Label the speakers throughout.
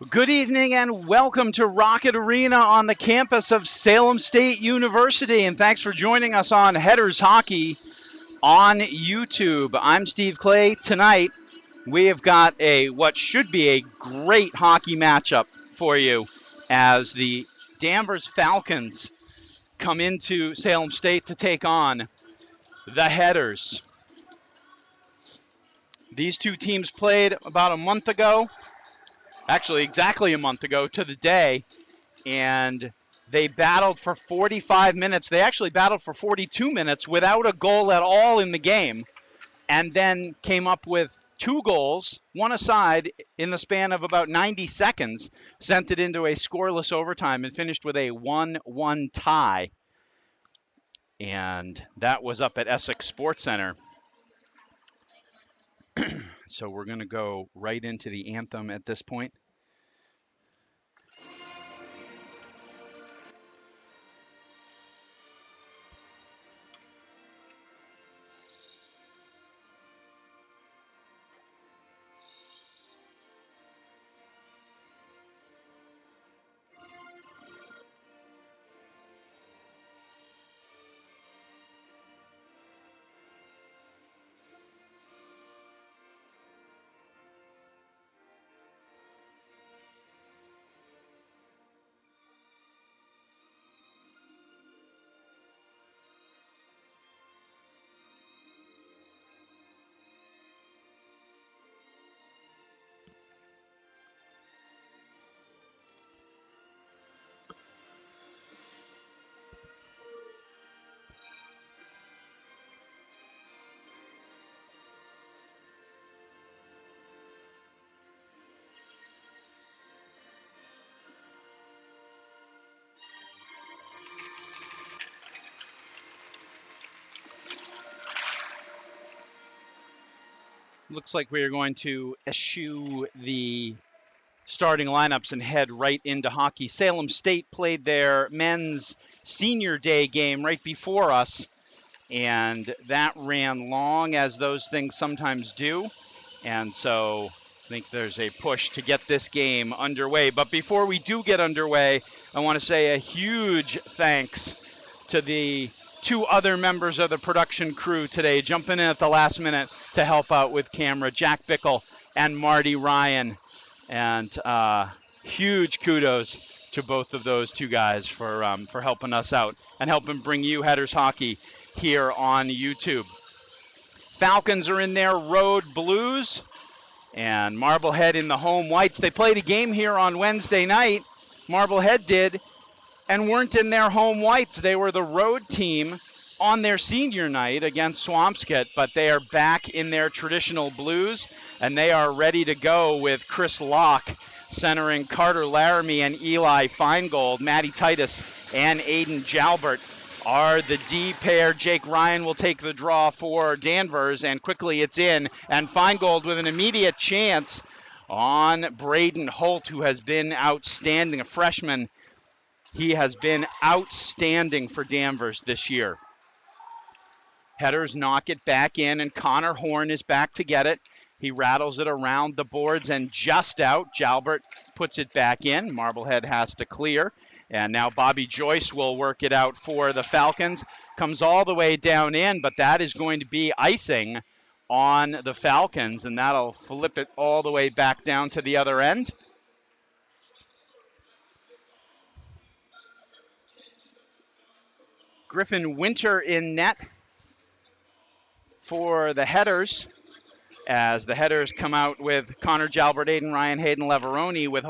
Speaker 1: Good evening and welcome to Rockett Arena on the campus of Salem State University. And thanks for joining us on Headers Hockey on YouTube. I'm Steve Clay. Tonight, we have got what should be a great hockey matchup for you as the Danvers Falcons come into Salem State to take on the Headers. These two teams played about a month ago, actually exactly a month ago to the day, and they battled for 45 minutes. They actually battled for 42 minutes without a goal at all in the game, and then came up with two goals, one aside, in the span of about 90 seconds, sent it into a scoreless overtime and finished with a 1-1 tie. And that was up at Essex Sports Center. So we're going to go right into the anthem at this point. Looks like we are going to eschew the starting lineups and head right into hockey. Salem State played their men's senior day game right before us, and that ran long, as those things sometimes do. And so I think there's a push to get this game underway. But before we do get underway, I want to say a huge thanks to the two other members of the production crew today, jumping in at the last minute to help out with camera, Jack Bickle and Marty Ryan. And huge kudos to both of those two guys for helping us out and helping bring you Headers Hockey here on YouTube. Falcons are in their road blues, and Marblehead in the home whites. They played a game here on Wednesday night, Marblehead did, and weren't in their home whites. They were the road team on their senior night against Swampscott, but they are back in their traditional blues, and they are ready to go with Chris Locke centering Carter Laramie and Eli Feingold. Matty Titus and Aiden Jalbert are the D pair. Jake Ryan will take the draw for Danvers, and quickly it's in, and Feingold with an immediate chance on Braden Holt, who has been outstanding, a freshman. He has been outstanding for Danvers this year. Headers knock it back in, and Connor Horn is back to get it. He rattles it around the boards and just out. Jalbert puts it back in. Marblehead has to clear. And now Bobby Joyce will work it out for the Falcons. Comes all the way down in, but that is going to be icing on the Falcons, and that'll flip it all the way back down to the other end. Griffin Winter in net for the Headers, as the Headers come out with Connor Jalbert, Aiden Ryan, Hayden Leveroni, with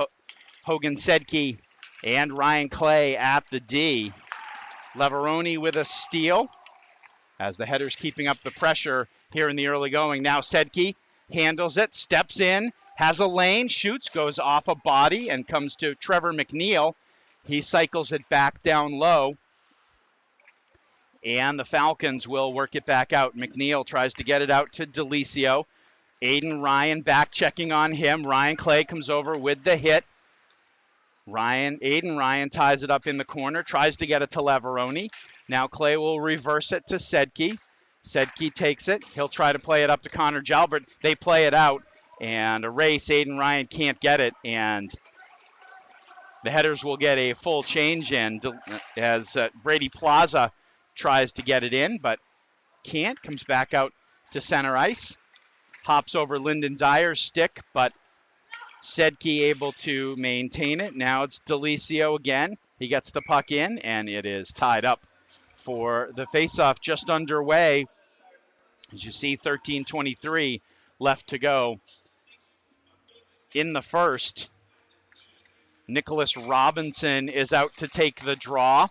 Speaker 1: Hogan Sedke and Ryan Clay at the D. Leveroni with a steal, as the Headers keeping up the pressure here in the early going. Now Sedke handles it, steps in, has a lane, shoots, goes off a body, and comes to Trevor McNeil. He cycles it back down low, and the Falcons will work it back out. McNeil tries to get it out to Delicio. Aiden Ryan back checking on him. Ryan Clay comes over with the hit. Aiden Ryan ties it up in the corner, tries to get it to Leveroni. Now Clay will reverse it to Sedke. Sedke takes it. He'll try to play it up to Connor Jalbert. They play it out, and a race. Aiden Ryan can't get it, and The Headers will get a full change in as Brady Plaza tries to get it in, but can't. Comes back out to center ice. Hops over Lyndon Dyer's stick, but Sedke able to maintain it. Now it's Delicio again. He gets the puck in, and it is tied up for the faceoff just underway. As you see, 13:23 left to go in the first. Nicholas Robinson is out to take the draw.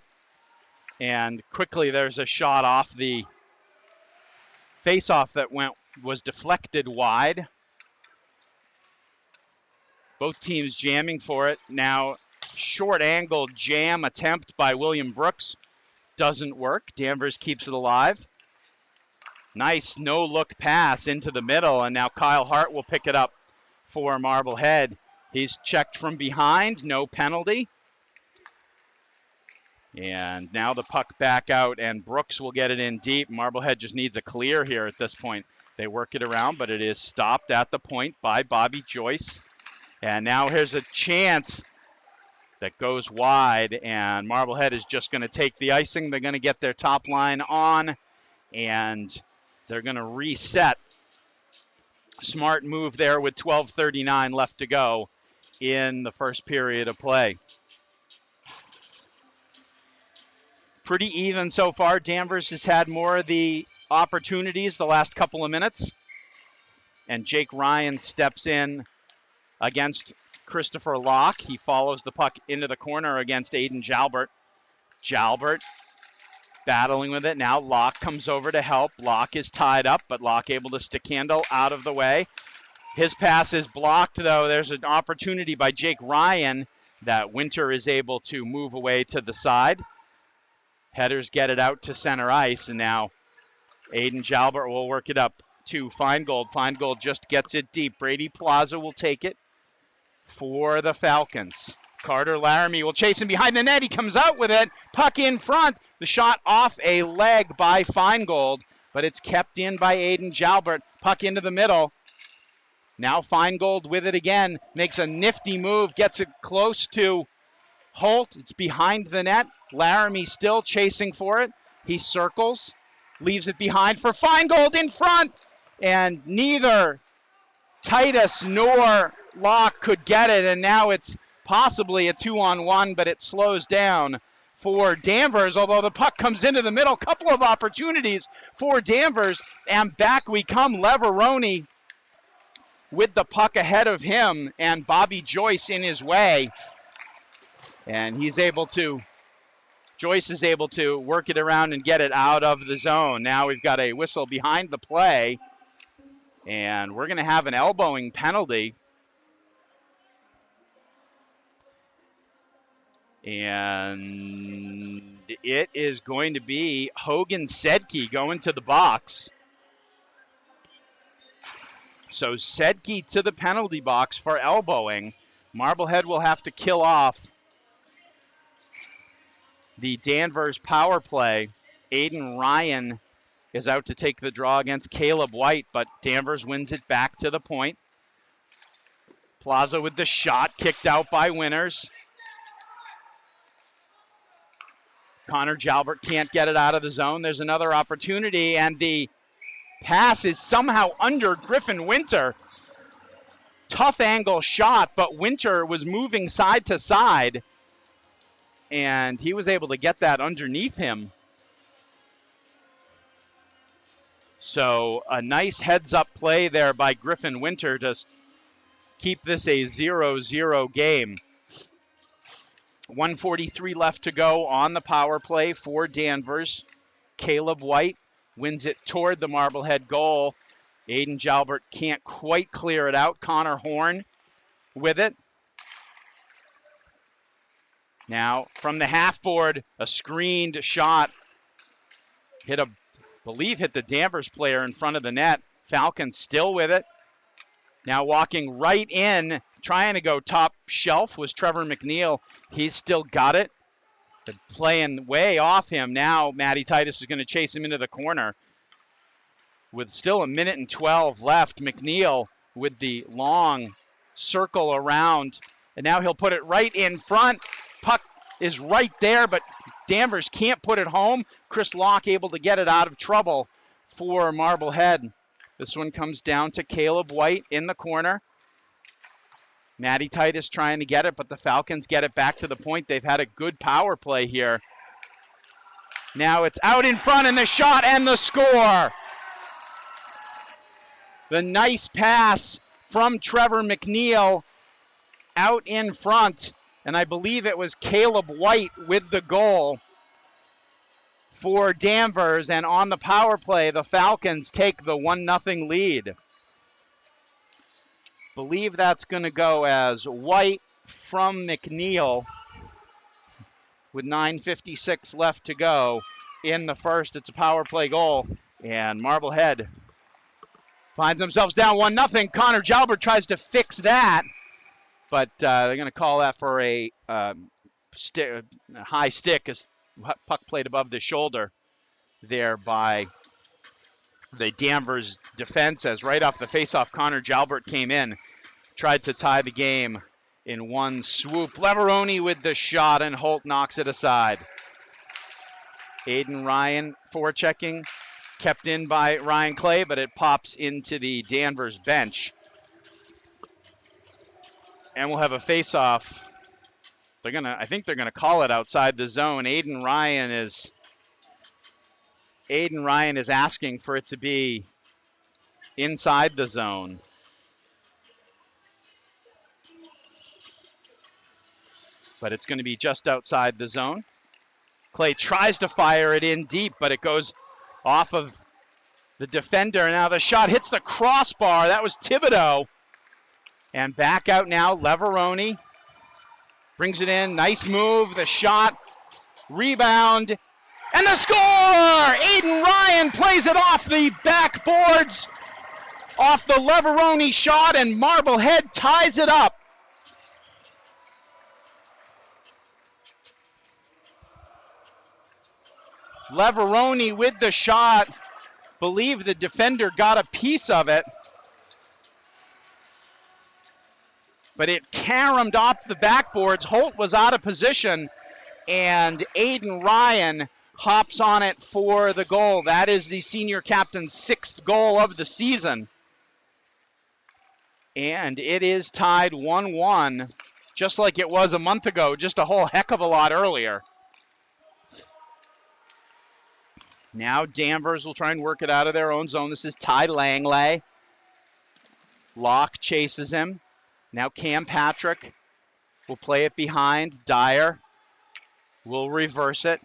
Speaker 1: And quickly there's a shot off the faceoff that was deflected wide. Both teams jamming for it. Now, short angle jam attempt by William Brooks doesn't work. Danvers keeps it alive. Nice no-look pass into the middle, and now Kyle Hart will pick it up for Marblehead. He's checked from behind, no penalty. And now the puck back out, and Brooks will get it in deep. Marblehead just needs a clear here at this point. They work it around, but it is stopped at the point by Bobby Joyce. And now here's a chance that goes wide, and Marblehead is just going to take the icing. They're going to get their top line on, and they're going to reset. Smart move there with 12:39 left to go in the first period of play. Pretty even so far. Danvers has had more of the opportunities the last couple of minutes. And Jake Ryan steps in against Christopher Locke. He follows the puck into the corner against Aiden Jalbert. Jalbert battling with it. Now Locke comes over to help. Locke is tied up, but Locke able to stick handle out of the way. His pass is blocked, though. There's an opportunity by Jake Ryan that Winter is able to move away to the side. Headers get it out to center ice, and now Aiden Jalbert will work it up to Feingold. Feingold just gets it deep. Brady Plaza will take it for the Falcons. Carter Laramie will chase him behind the net. He comes out with it. Puck in front. The shot off a leg by Feingold, but it's kept in by Aiden Jalbert. Puck into the middle. Now Feingold with it again. Makes a nifty move. Gets it close to Holt. It's behind the net. Laramie still chasing for it. He circles. Leaves it behind for Feingold in front. And neither Titus nor Locke could get it. And now it's possibly a 2-on-1, but it slows down for Danvers, although the puck comes into the middle. Couple of opportunities for Danvers, and back we come. Leveroni with the puck ahead of him, and Bobby Joyce in his way. And Joyce is able to work it around and get it out of the zone. Now we've got a whistle behind the play, and we're going to have an elbowing penalty. And it is going to be Hogan Sedke going to the box. So Sedke to the penalty box for elbowing. Marblehead will have to kill off the Danvers power play. Aiden Ryan is out to take the draw against Caleb White, but Danvers wins it back to the point. Plaza with the shot, kicked out by Winters. Connor Jalbert can't get it out of the zone. There's another opportunity, and the pass is somehow under Griffin Winter. Tough angle shot, but Winter was moving side to side, and he was able to get that underneath him. So a nice heads-up play there by Griffin Winter to keep this a 0-0 game. 1:43 left to go on the power play for Danvers. Caleb White wins it toward the Marblehead goal. Aiden Jalbert can't quite clear it out. Connor Horn with it. Now from the half board, a screened shot. Hit the Danvers player in front of the net. Falcons still with it. Now walking right in, trying to go top shelf was Trevor McNeil. He's still got it. But playing way off him. Now Matty Titus is going to chase him into the corner. With still 1:12 left, McNeil with the long circle around And now he'll put it right in front. Puck is right there, but Danvers can't put it home. Chris Locke able to get it out of trouble for Marblehead. This one comes down to Caleb White in the corner. Matty Titus trying to get it, but the Falcons get it back to the point. They've had a good power play here. Now it's out in front, and the shot and the score. The nice pass from Trevor McNeil out in front, and I believe it was Caleb White with the goal for Danvers, and on the power play, the Falcons take the 1-0 lead. Believe that's going to go as White from McNeil with 9:56 left to go in the first. It's a power play goal, and Marblehead finds themselves down 1-0. Connor Jalbert tries to fix that, but they're going to call that for a high stick as puck played above the shoulder there by the Danvers defense, as right off the faceoff, Connor Jalbert came in, tried to tie the game in one swoop. Leveroni with the shot, and Holt knocks it aside. Aiden Ryan forechecking, kept in by Ryan Clay, but it pops into the Danvers bench. And we'll have a faceoff. I think they're gonna call it outside the zone. Aiden Ryan is asking for it to be inside the zone. But it's going to be just outside the zone. Clay tries to fire it in deep, but it goes off of the defender. Now the shot hits the crossbar. That was Thibodeau. And back out now, Leveroni brings it in. Nice move. The shot, rebound, and the score! Aiden Ryan plays it off the backboards, off the Leveroni shot, and Marblehead ties it up. Leveroni with the shot. Believe the defender got a piece of it, but it caromed off the backboards. Holt was out of position, and Aiden Ryan hops on it for the goal. That is the senior captain's 6th goal of the season. And it is tied 1-1, just like it was a month ago, just a whole heck of a lot earlier. Now Danvers will try and work it out of their own zone. This is Ty Langley. Locke chases him. Now Cam Patrick will play it behind. Dyer will reverse it.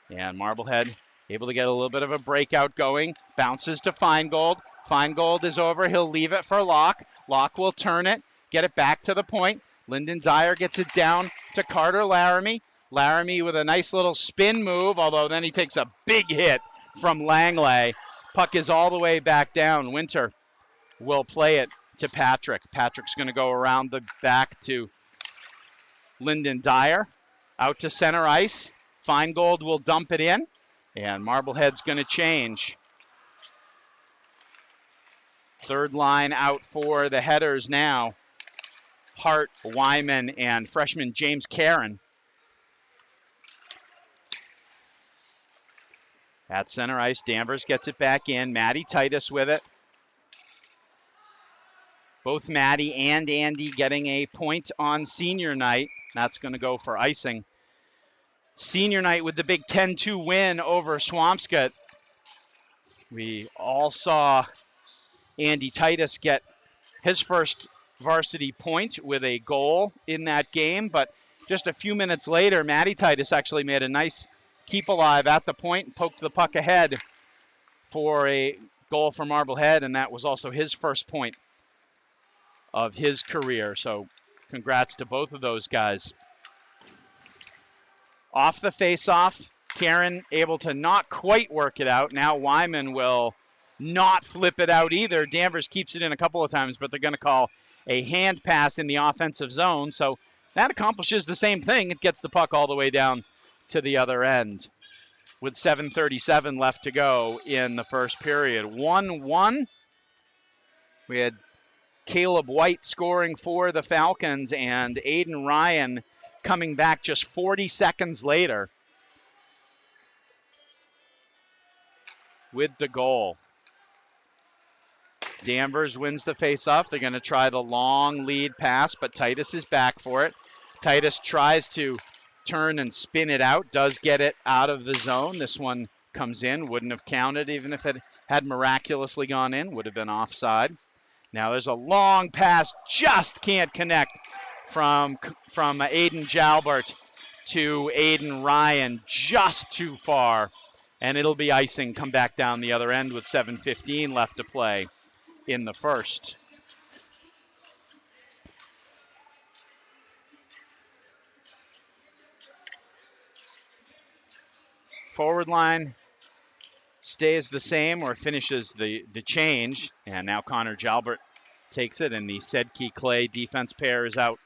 Speaker 1: And Marblehead able to get a little bit of a breakout going. Bounces to Feingold. Feingold is over. He'll leave it for Locke. Locke will turn it, get it back to the point. Lyndon Dyer gets it down to Carter Laramie. Laramie with a nice little spin move, although then he takes a big hit from Langley. Puck is all the way back down. Winter will play it to Patrick. Patrick's going to go around the back to Lyndon Dyer. Out to center ice. Feingold will dump it in, and Marblehead's going to change. Third line out for the Headers now. Hart, Wyman, and freshman James Caron. At center ice, Danvers gets it back in. Matty Titus with it. Both Matty and Andy getting a point on senior night. That's going to go for icing. Senior night with the big 10-2 win over Swampscott. We all saw Andy Titus get his first varsity point with a goal in that game, but just a few minutes later, Matty Titus actually made a nice keep alive at the point and poked the puck ahead for a goal for Marblehead, and that was also his first point of his career. So congrats to both of those guys. Off the face-off, Caron able to not quite work it out. Now Wyman will not flip it out either. Danvers keeps it in a couple of times, but they're going to call a hand pass in the offensive zone. So that accomplishes the same thing. It gets the puck all the way down to the other end with 7:37 left to go in the first period. 1-1. We had Caleb White scoring for the Falcons, and Aiden Ryan coming back just 40 seconds later with the goal. Danvers wins the faceoff. They're going to try the long lead pass, but Titus is back for it. Titus tries to turn and spin it out, does get it out of the zone. This one comes in, wouldn't have counted even if it had miraculously gone in, would have been offside. Now there's a long pass, just can't connect from Aiden Jalbert to Aiden Ryan, just too far. And it'll be icing, come back down the other end with 7:15 left to play in the first. Forward line stays the same or finishes the change. And now Connor Jalbert takes it, and the Sedke Clay defense pair is out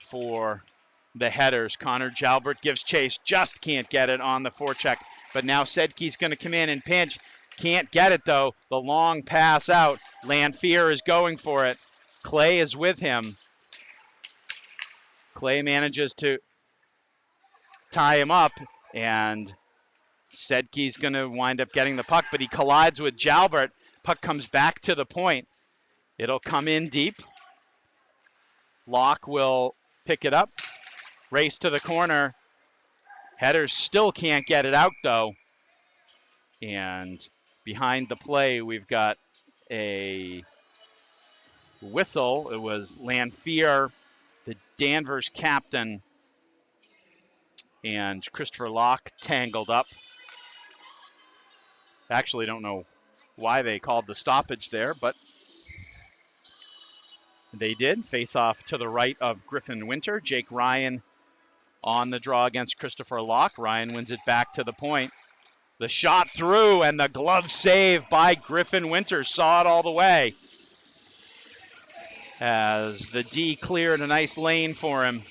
Speaker 1: for the Headers. Connor Jalbert gives chase, just can't get it on the forecheck. But now Sedke's going to come in and pinch. Can't get it, though. The long pass out. Lanfear is going for it. Clay is with him. Clay manages to tie him up, and Sedke's going to wind up getting the puck, but he collides with Jalbert. Puck comes back to the point. It'll come in deep. Locke will pick it up. Race to the corner. Headers still can't get it out, though. And behind the play, we've got a whistle. It was Lanfear, the Danvers captain, and Christopher Locke tangled up. Actually, don't know why they called the stoppage there, but they did. Face off to the right of Griffin Winter. Jake Ryan on the draw against Christopher Locke. Ryan wins it back to the point. The shot through and the glove save by Griffin Winter. Saw it all the way as the D cleared a nice lane for him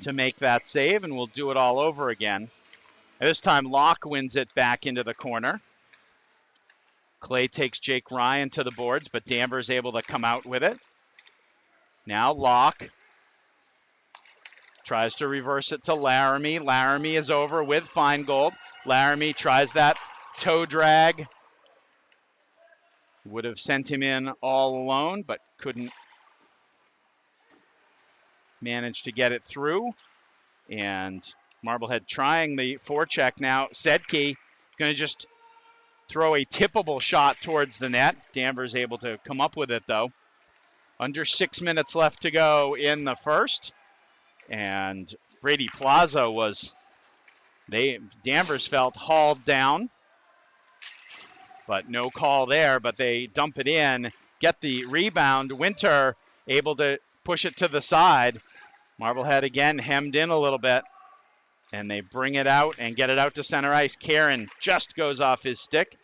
Speaker 1: to make that save, and we'll do it all over again. This time Locke wins it back into the corner. Clay takes Jake Ryan to the boards, but Danvers able to come out with it. Now Locke tries to reverse it to Laramie. Laramie is over with Feingold. Laramie tries that toe drag. Would have sent him in all alone, but couldn't manage to get it through. And Marblehead trying the forecheck now. Sedke going to just throw a tippable shot towards the net. Danvers able to come up with it, though. Under 6 minutes left to go in the first. And Brady Plaza was, Danvers felt hauled down, but no call there, but they dump it in, get the rebound. Winter able to push it to the side. Marblehead again hemmed in a little bit, and they bring it out and get it out to center ice. Karen just goes off his stick.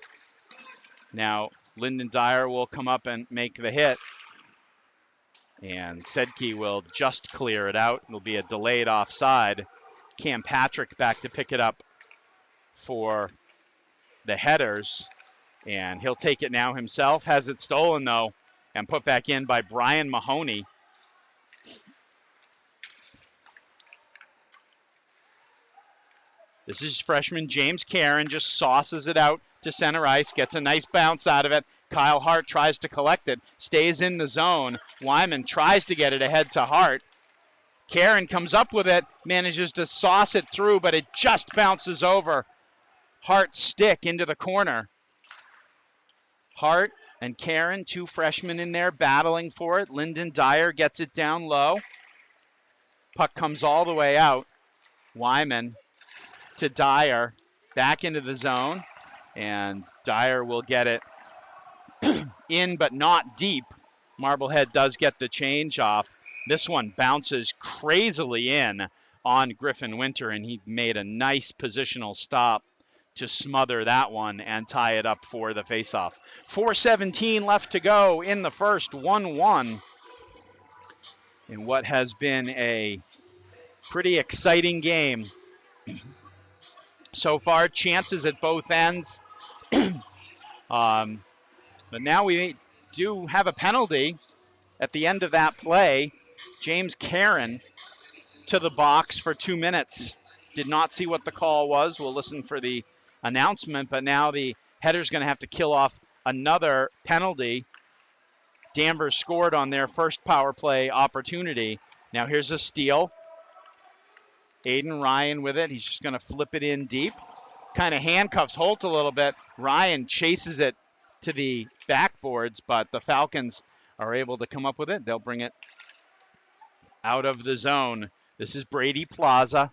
Speaker 1: Now Lyndon Dyer will come up and make the hit, and Sedke will just clear it out. It'll be a delayed offside. Cam Patrick back to pick it up for the Headers, and he'll take it now himself. Has it stolen, though, and put back in by Brian Mahoney. This is freshman James Karen, just sauces it out to center ice, gets a nice bounce out of it. Kyle Hart tries to collect it, stays in the zone. Wyman tries to get it ahead to Hart. Karen comes up with it, manages to sauce it through, but it just bounces over Hart's stick into the corner. Hart and Karen, two freshmen in there battling for it. Lyndon Dyer gets it down low. Puck comes all the way out. Wyman to Dyer, back into the zone, and Dyer will get it in but not deep. Marblehead does get the change off. This one bounces crazily in on Griffin Winter, and he made a nice positional stop to smother that one and tie it up for the faceoff. 4:17 left to go in the first, 1-1 in what has been a pretty exciting game. So far, chances at both ends. But now we do have a penalty at the end of that play. James Karen to the box for 2 minutes. Did not see what the call was. We'll listen for the announcement, but now the Headers going to have to kill off another penalty. Danvers scored on their first power play opportunity. Now here's a steal. Aiden Ryan with it. He's just going to flip it in deep. Kind of handcuffs Holt a little bit. Ryan chases it to the backboards, but the Falcons are able to come up with it. They'll bring it out of the zone. This is Brady Plaza.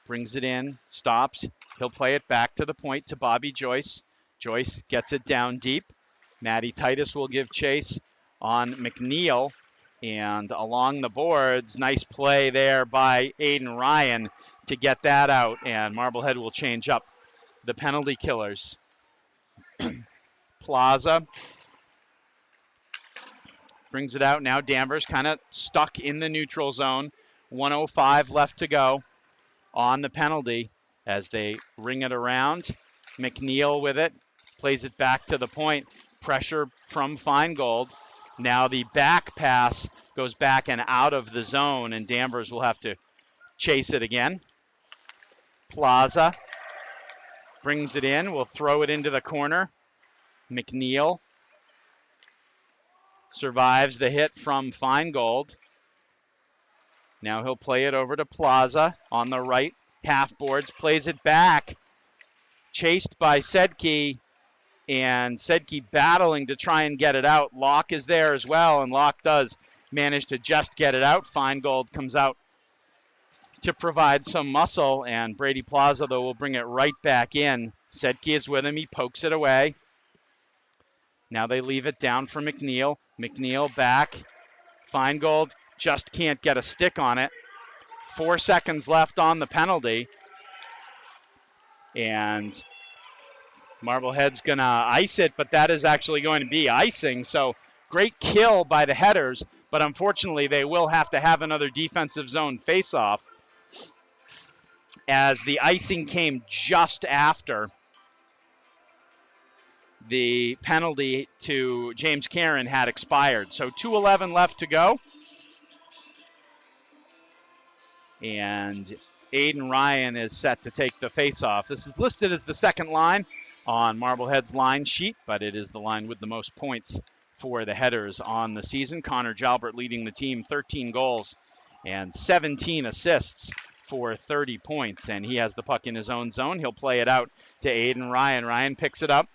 Speaker 1: Brings it in, stops. He'll play it back to the point to Bobby Joyce. Joyce gets it down deep. Matty Titus will give chase on McNeil. And along the boards, nice play there by Aiden Ryan to get that out. And Marblehead will change up the penalty killers. Plaza brings it out. Now Danvers kind of stuck in the neutral zone. 1:05 left to go on the penalty as they ring it around. McNeil with it. Plays it back to the point. Pressure from Feingold. Now the back pass goes back and out of the zone, and Danvers will have to chase it again. Plaza brings it in. Will throw it into the corner. McNeil survives the hit from Feingold. Now he'll play it over to Plaza on the right half boards. Plays it back. Chased by Sedke. And Sedke battling to try and get it out. Locke is there as well, and Locke does manage to just get it out. Feingold comes out to provide some muscle, and Brady Plaza, though, will bring it right back in. Sedke is with him. He pokes it away. Now they leave it down for McNeil. McNeil back. Feingold just can't get a stick on it. 4 seconds left on the penalty. And Marblehead's going to ice it, but that is actually going to be icing. So great kill by the Headers, but unfortunately they will have to have another defensive zone faceoff as the icing came just after the penalty to James Karen had expired. So 2:11 left to go. And Aiden Ryan is set to take the faceoff. This is listed as the second line on Marblehead's line sheet, but it is the line with the most points for the Headers on the season. Connor Jalbert leading the team, 13 goals and 17 assists for 30 points, and he has the puck in his own zone. He'll play it out to Aiden Ryan. Ryan picks it up,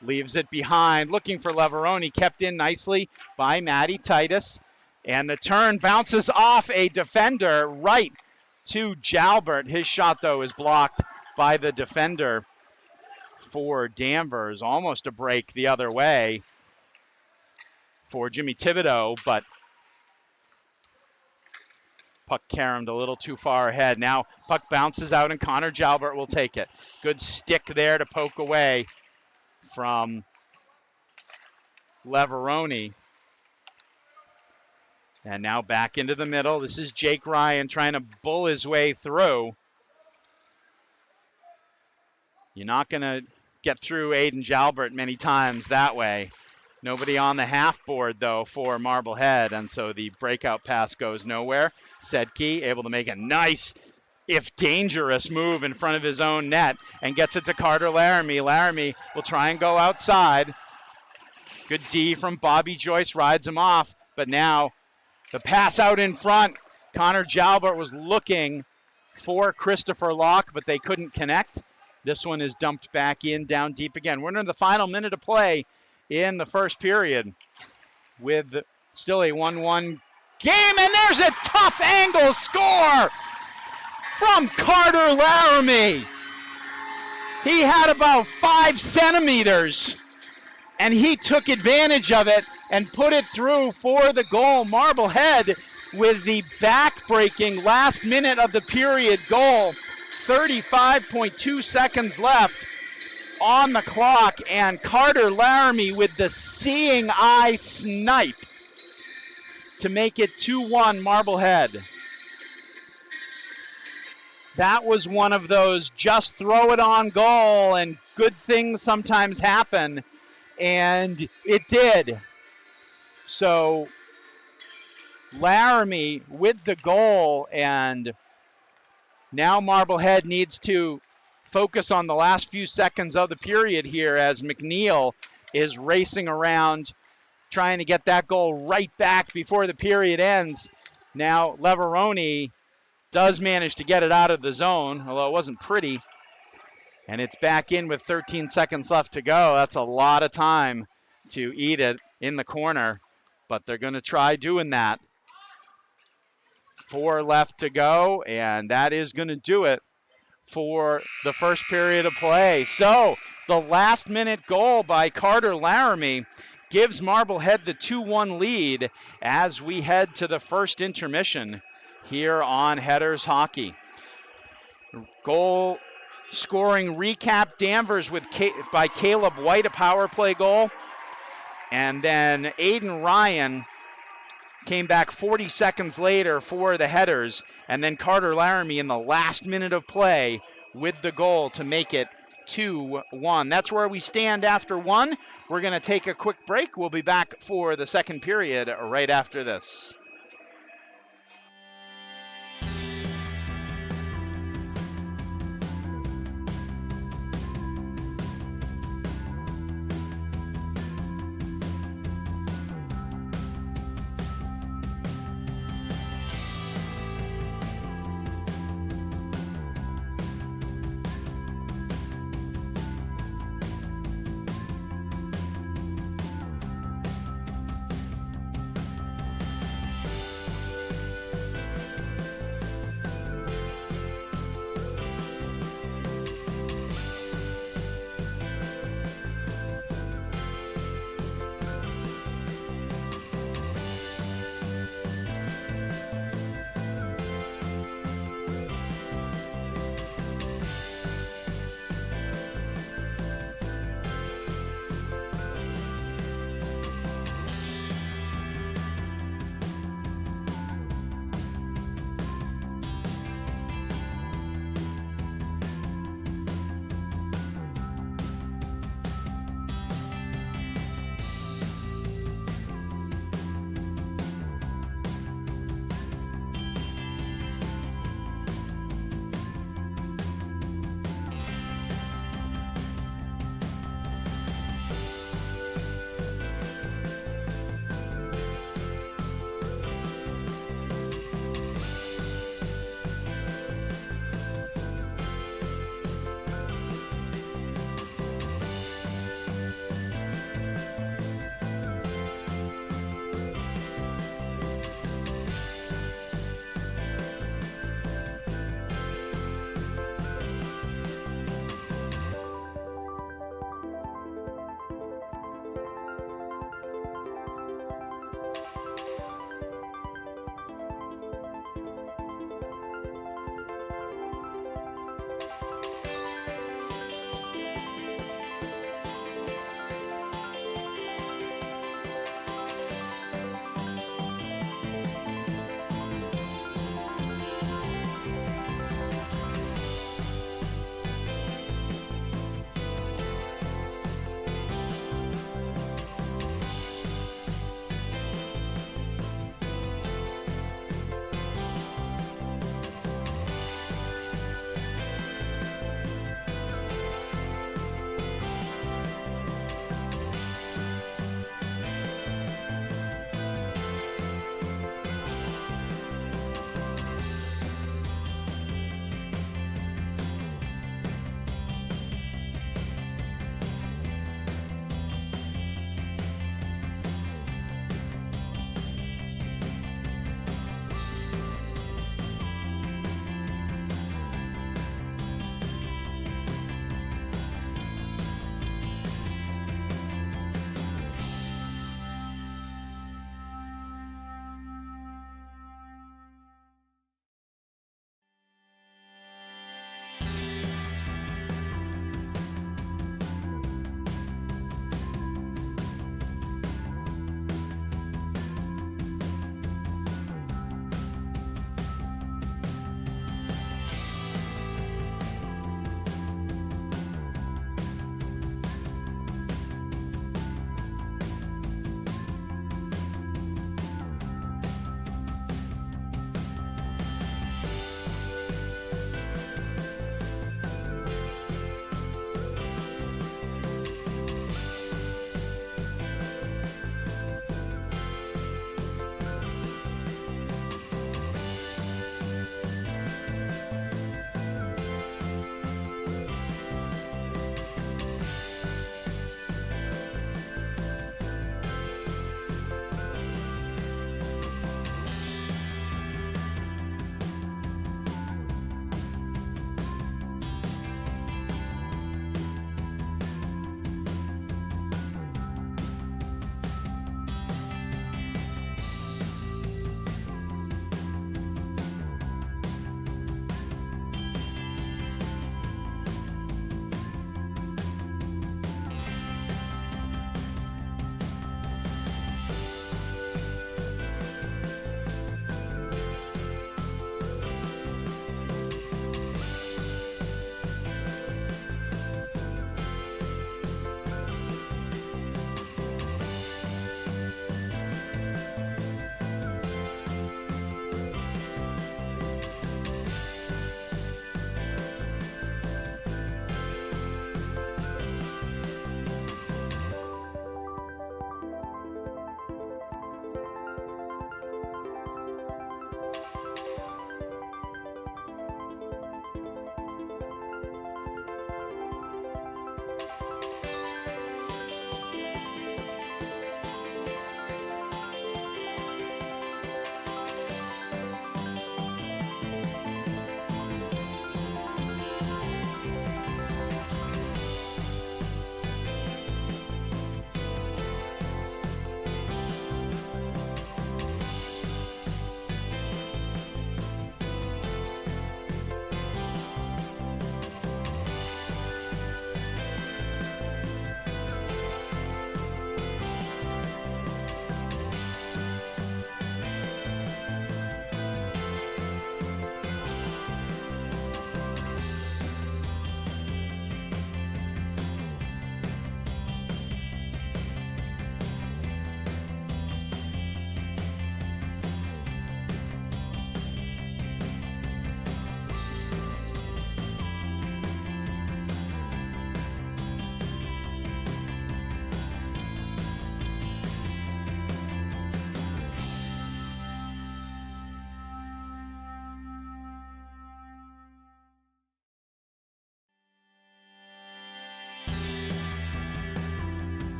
Speaker 1: leaves it behind, looking for Leveroni, kept in nicely by Matty Titus, and the turn bounces off a defender right to Jalbert. His shot, though, is blocked by the defender for Danvers. Almost a break the other way for Jimmy Thibodeau, but puck caromed a little too far ahead. Now puck bounces out and Connor Jalbert will take it. Good stick there to poke away from Leveroni. And now back into the middle. This is Jake Ryan trying to bull his way through. You're not going to get through Aiden Jalbert many times that way. Nobody on the half board, though, for Marblehead, and so the breakout pass goes nowhere. Sedke able to make a nice, if dangerous, move in front of his own net and gets it to Carter Laramie. Laramie will try and go outside. Good D from Bobby Joyce, rides him off, but now the pass out in front. Connor Jalbert was looking for Christopher Locke, but they couldn't connect. This one is dumped back in, down deep again. We're in the final minute of play in the first period with still a 1-1 game, and there's a tough angle score from Carter Laramie. He had about 5 centimeters, and he took advantage of it and put it through for the goal. Marblehead with the back-breaking last minute of the period goal. 35.2 seconds left on the clock, and Carter Laramie with the seeing eye snipe to make it 2-1 Marblehead. That was one of those just throw it on goal and good things sometimes happen. And it did. So Laramie with the goal, and now Marblehead needs to focus on the last few seconds of the period here as McNeil is racing around trying to get that goal right back before the period ends. Now Leveroni does manage to get it out of the zone, although it wasn't pretty. And it's back in with 13 seconds left to go. That's a lot of time to eat it in the corner, but they're going to try doing that. 4 left to go, and that is going to do it for the first period of play. So the last minute goal by Carter Laramie gives Marblehead the 2-1 lead as we head to the first intermission here on Headers Hockey. Goal scoring recap: Danvers by Caleb White, a power play goal. And then Aiden Ryan came back 40 seconds later for the Headers, and then Carter Laramie in the last minute of play with the goal to make it 2-1. That's where we stand after one. We're going to take a quick break. We'll be back for the second period right after this.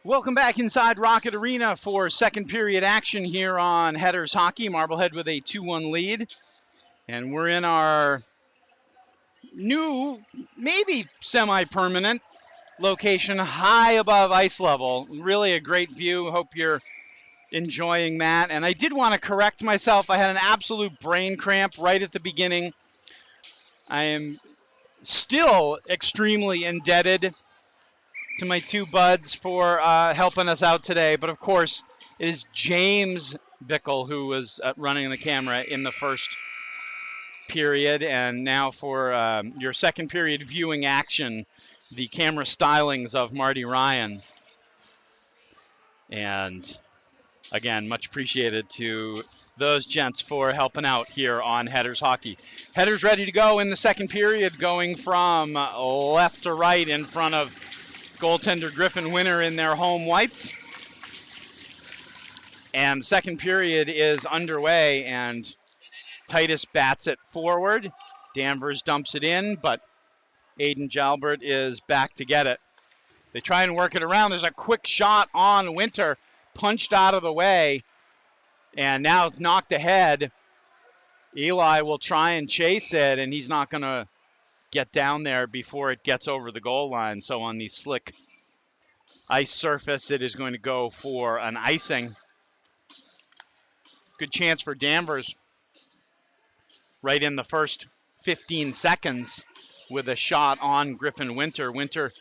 Speaker 1: Welcome back inside Rockett Arena for second period action here on Headers Hockey. Marblehead with a 2-1 lead. And we're in our new, maybe semi-permanent location high above ice level. Really a great view. Hope you're enjoying that. And I did want to correct myself. I had an absolute brain cramp right at the beginning. I am still extremely indebted to my two buds for helping us out today. But of course, it is James Bickle who was running the camera in the first period. And now for your second period viewing action, the camera stylings of Marty Ryan. And again, much appreciated to those gents for helping out here on Headers Hockey. Headers ready to go in the second period, going from left to right in front of goaltender Griffin Winter in their home whites. And second period is underway, and Titus bats it forward. Danvers dumps it in, but Aiden Jalbert is back to get it. They try and work it around. There's a quick shot on Winter, punched out of the way, and now it's knocked ahead. Eli will try and chase it, and he's not going to get down there before it gets over the goal line. So on the slick ice surface, it is going to go for an icing. Good chance for Danvers right in the first 15 seconds with a shot on Griffin Winter. Winter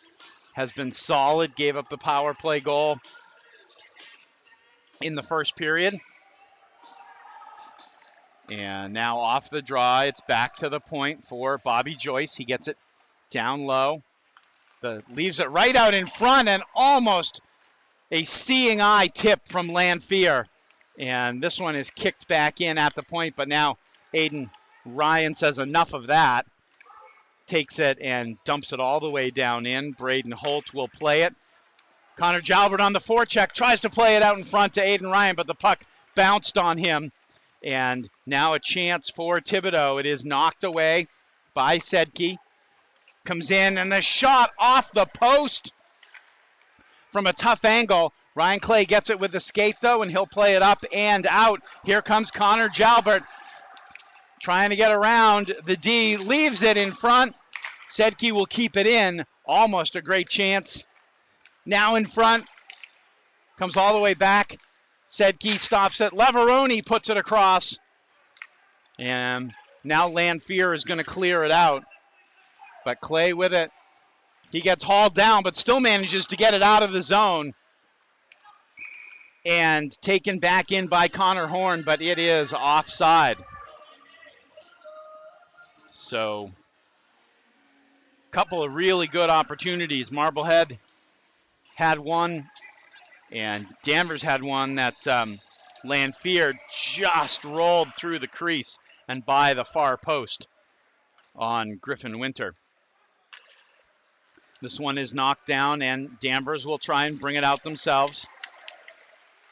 Speaker 1: has been solid, gave up the power play goal in the first period. And now off the draw, it's back to the point for Bobby Joyce. He gets it down low. Leaves it right out in front, and almost a seeing eye tip from Lanfear. And this one is kicked back in at the point, but now Aiden Ryan says enough of that. Takes it and dumps it all the way down in. Braden Holt will play it. Connor Jalbert on the forecheck, tries to play it out in front to Aiden Ryan, but the puck bounced on him. And now a chance for Thibodeau. It is knocked away by Sedke. Comes in, and the shot off the post from a tough angle. Ryan Clay gets it with the skate, though, and he'll play it up and out. Here comes Connor Jalbert trying to get around. The D leaves it in front. Sedke will keep it in. Almost a great chance. Now in front. Comes all the way back. Sedke stops it. Leveroni puts it across. And now Lanfear is going to clear it out. But Clay with it. He gets hauled down, but still manages to get it out of the zone. And taken back in by Connor Horn, but it is offside. So, couple of really good opportunities. Marblehead had one, and Danvers had one that Lanfear just rolled through the crease and by the far post on Griffin Winter. This one is knocked down, and Danvers will try and bring it out themselves.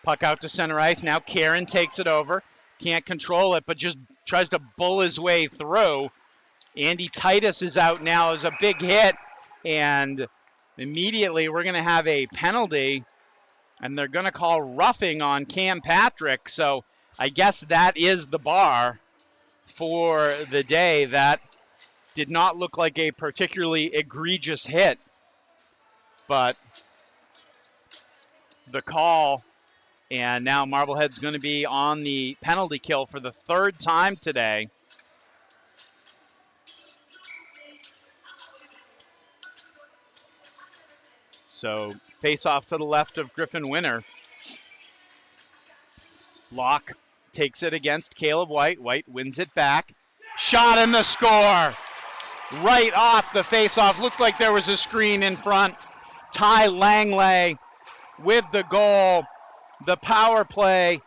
Speaker 1: Puck out to center ice. Now Karen takes it over. Can't control it, but just tries to bull his way through. Andy Titus is out now. There's a big hit, and immediately we're going to have a penalty, and they're going to call roughing on Cam Patrick. So I guess that is the bar for the day. That did not look like a particularly egregious hit, but the call, and now Marblehead's going to be on the penalty kill for the third time today. So face off to the left of Griffin Winter. Locke takes it against Caleb White. White wins it back. Shot in the score. Right off the face-off. Looked like there was a screen in front. Ty Langley with the goal. The power play.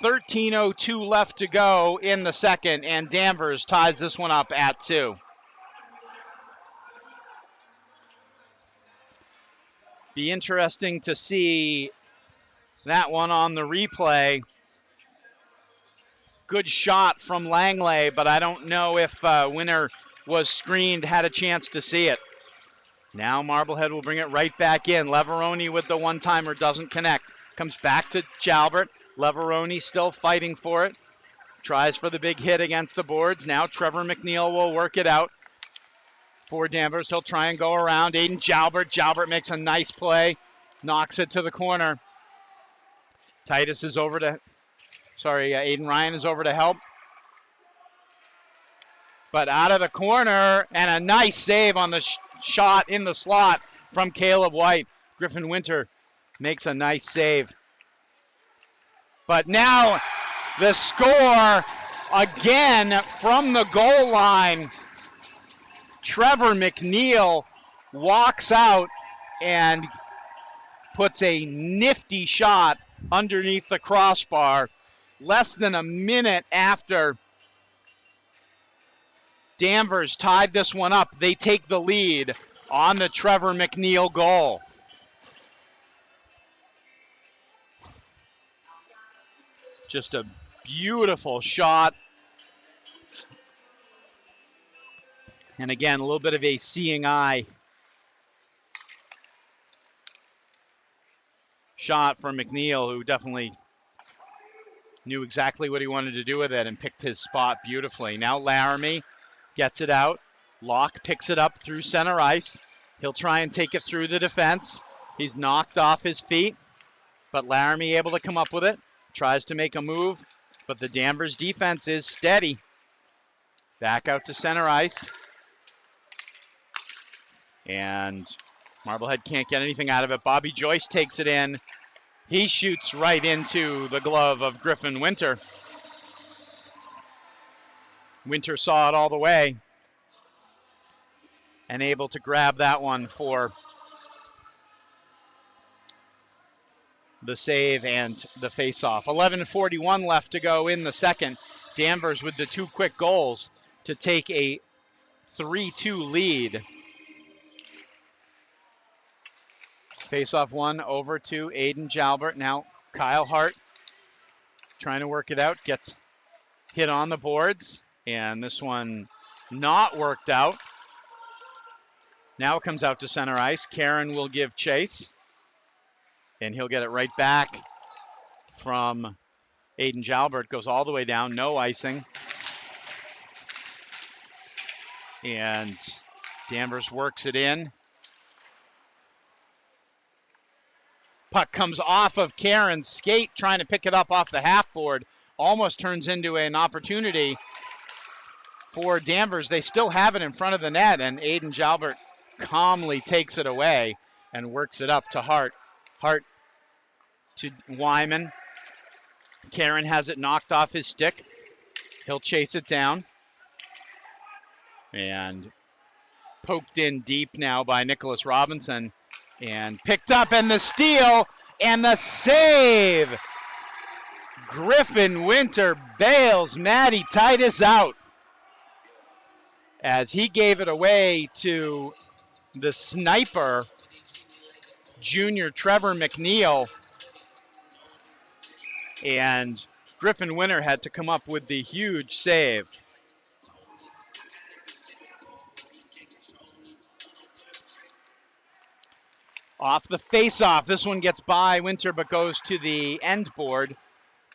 Speaker 1: 13:02 left to go in the second, and Danvers ties this one up at 2. Be interesting to see that one on the replay. Good shot from Langley, but I don't know if Winter was screened, had a chance to see it. Now Marblehead will bring it right back in. Leveroni with the one-timer doesn't connect. Comes back to Jalbert. Leveroni still fighting for it. Tries for the big hit against the boards. Now Trevor McNeil will work it out for Danvers. He'll try and go around. Aiden Jalbert. Jalbert makes a nice play. Knocks it to the corner. Titus is over to, Aiden Ryan is over to help. But out of the corner, and a nice save on the shot in the slot from Caleb White. Griffin Winter makes a nice save. But now the score again from the goal line. Trevor McNeil walks out and puts a nifty shot underneath the crossbar. Less than a minute after Danvers tied this one up, they take the lead on the Trevor McNeil goal. Just a beautiful shot. And again, a little bit of a seeing eye shot from McNeil, who definitely knew exactly what he wanted to do with it and picked his spot beautifully. Now Laramie gets it out. Locke picks it up through center ice. He'll try and take it through the defense. He's knocked off his feet, but Laramie able to come up with it. Tries to make a move, but the Danvers defense is steady. Back out to center ice. And Marblehead can't get anything out of it. Bobby Joyce takes it in. He shoots right into the glove of Griffin Winter. Winter saw it all the way and able to grab that one for the save and the faceoff. 11:41 left to go in the second. Danvers with the two quick goals to take a 3-2 lead. Faceoff one over to Aiden Jalbert. Now Kyle Hart trying to work it out. Gets hit on the boards. And this one not worked out. Now it comes out to center ice. Karen will give chase. And he'll get it right back from Aiden Jalbert. Goes all the way down. No icing. And Danvers works it in. Puck comes off of Karen's skate, trying to pick it up off the half board. Almost turns into an opportunity for Danvers. They still have it in front of the net, and Aiden Jalbert calmly takes it away and works it up to Hart. Hart to Wyman. Karen has it knocked off his stick. He'll chase it down. And poked in deep now by Nicholas Robinson. And picked up, and the steal and the save. Griffin Winter bails Matty Titus out as he gave it away to the sniper, junior Trevor McNeil. And Griffin Winter had to come up with the huge save. Off the face-off, this one gets by Winter but goes to the end board.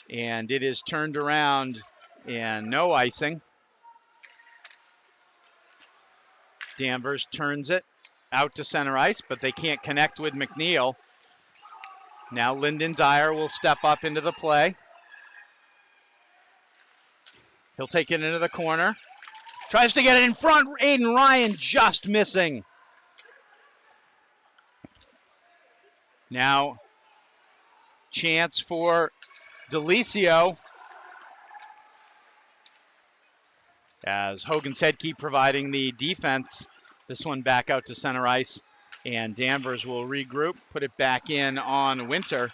Speaker 1: And it is turned around and no icing. Danvers turns it out to center ice, but they can't connect with McNeil. Now Lyndon Dyer will step up into the play. He'll take it into the corner. Tries to get it in front. Aiden Ryan just missing. Now, chance for Delicio. As Hogan said, keep providing the defense. This one back out to center ice. And Danvers will regroup, put it back in on Winter.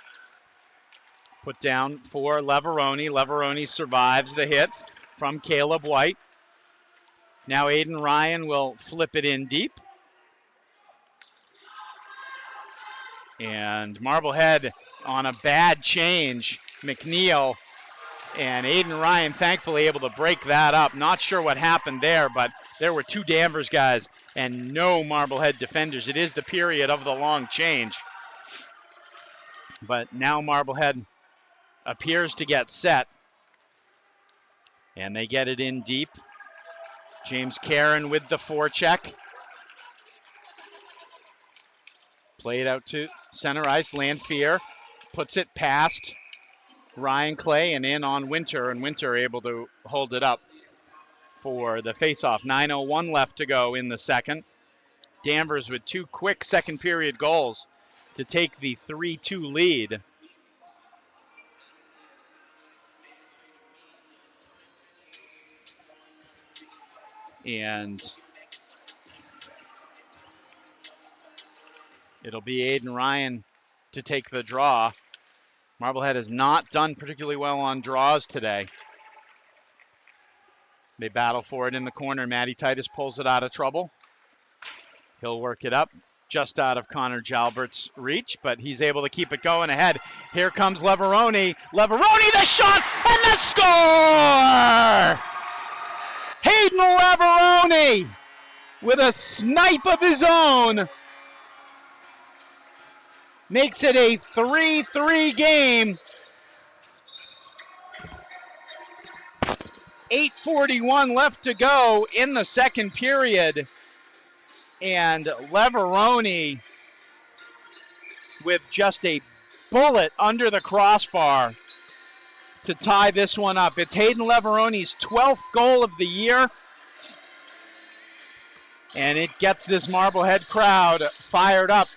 Speaker 1: Put down for Leveroni. Leveroni survives the hit from Caleb White. Now Aiden Ryan will flip it in deep. And Marblehead on a bad change. McNeil And Aiden Ryan thankfully able to break that up. Not sure what happened there, but there were two Danvers guys and no Marblehead defenders. It is the period of the long change. But now Marblehead appears to get set. And they get it in deep. James Caron with the forecheck. Played out to center ice. Lanfear puts it past Ryan Clay and in on Winter, and Winter able to hold it up for the faceoff. 9:01 left to go in the second. Danvers with two quick second period goals to take the 3-2 lead. And it'll be Aiden Ryan to take the draw. Marblehead has not done particularly well on draws today. They battle for it in the corner. Matty Titus pulls it out of trouble. He'll work it up just out of Connor Jalbert's reach, but he's able to keep it going ahead. Here comes Leveroni. Leveroni, the shot, and the score! Hayden Leveroni with a snipe of his own makes it a 3-3 game. 8:41 left to go in the second period. And Leveroni with just a bullet under the crossbar to tie this one up. It's Hayden Leveroni's 12th goal of the year. And it gets this Marblehead crowd fired up.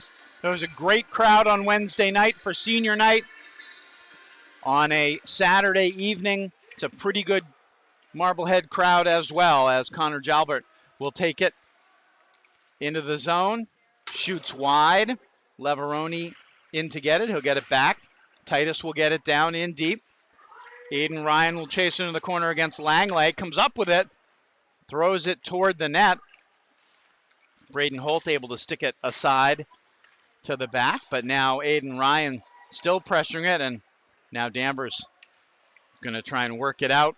Speaker 1: There was a great crowd on Wednesday night for senior night. On a Saturday evening, it's a pretty good Marblehead crowd as well, as Connor Jalbert will take it into the zone, shoots wide. Leveroni in to get it. He'll get it back. Titus will get it down in deep. Aiden Ryan will chase into the corner against Langley. Comes up with it. Throws it toward the net. Braden Holt able to stick it aside to the back. But now Aiden Ryan still pressuring it. And now Danvers going to try and work it out.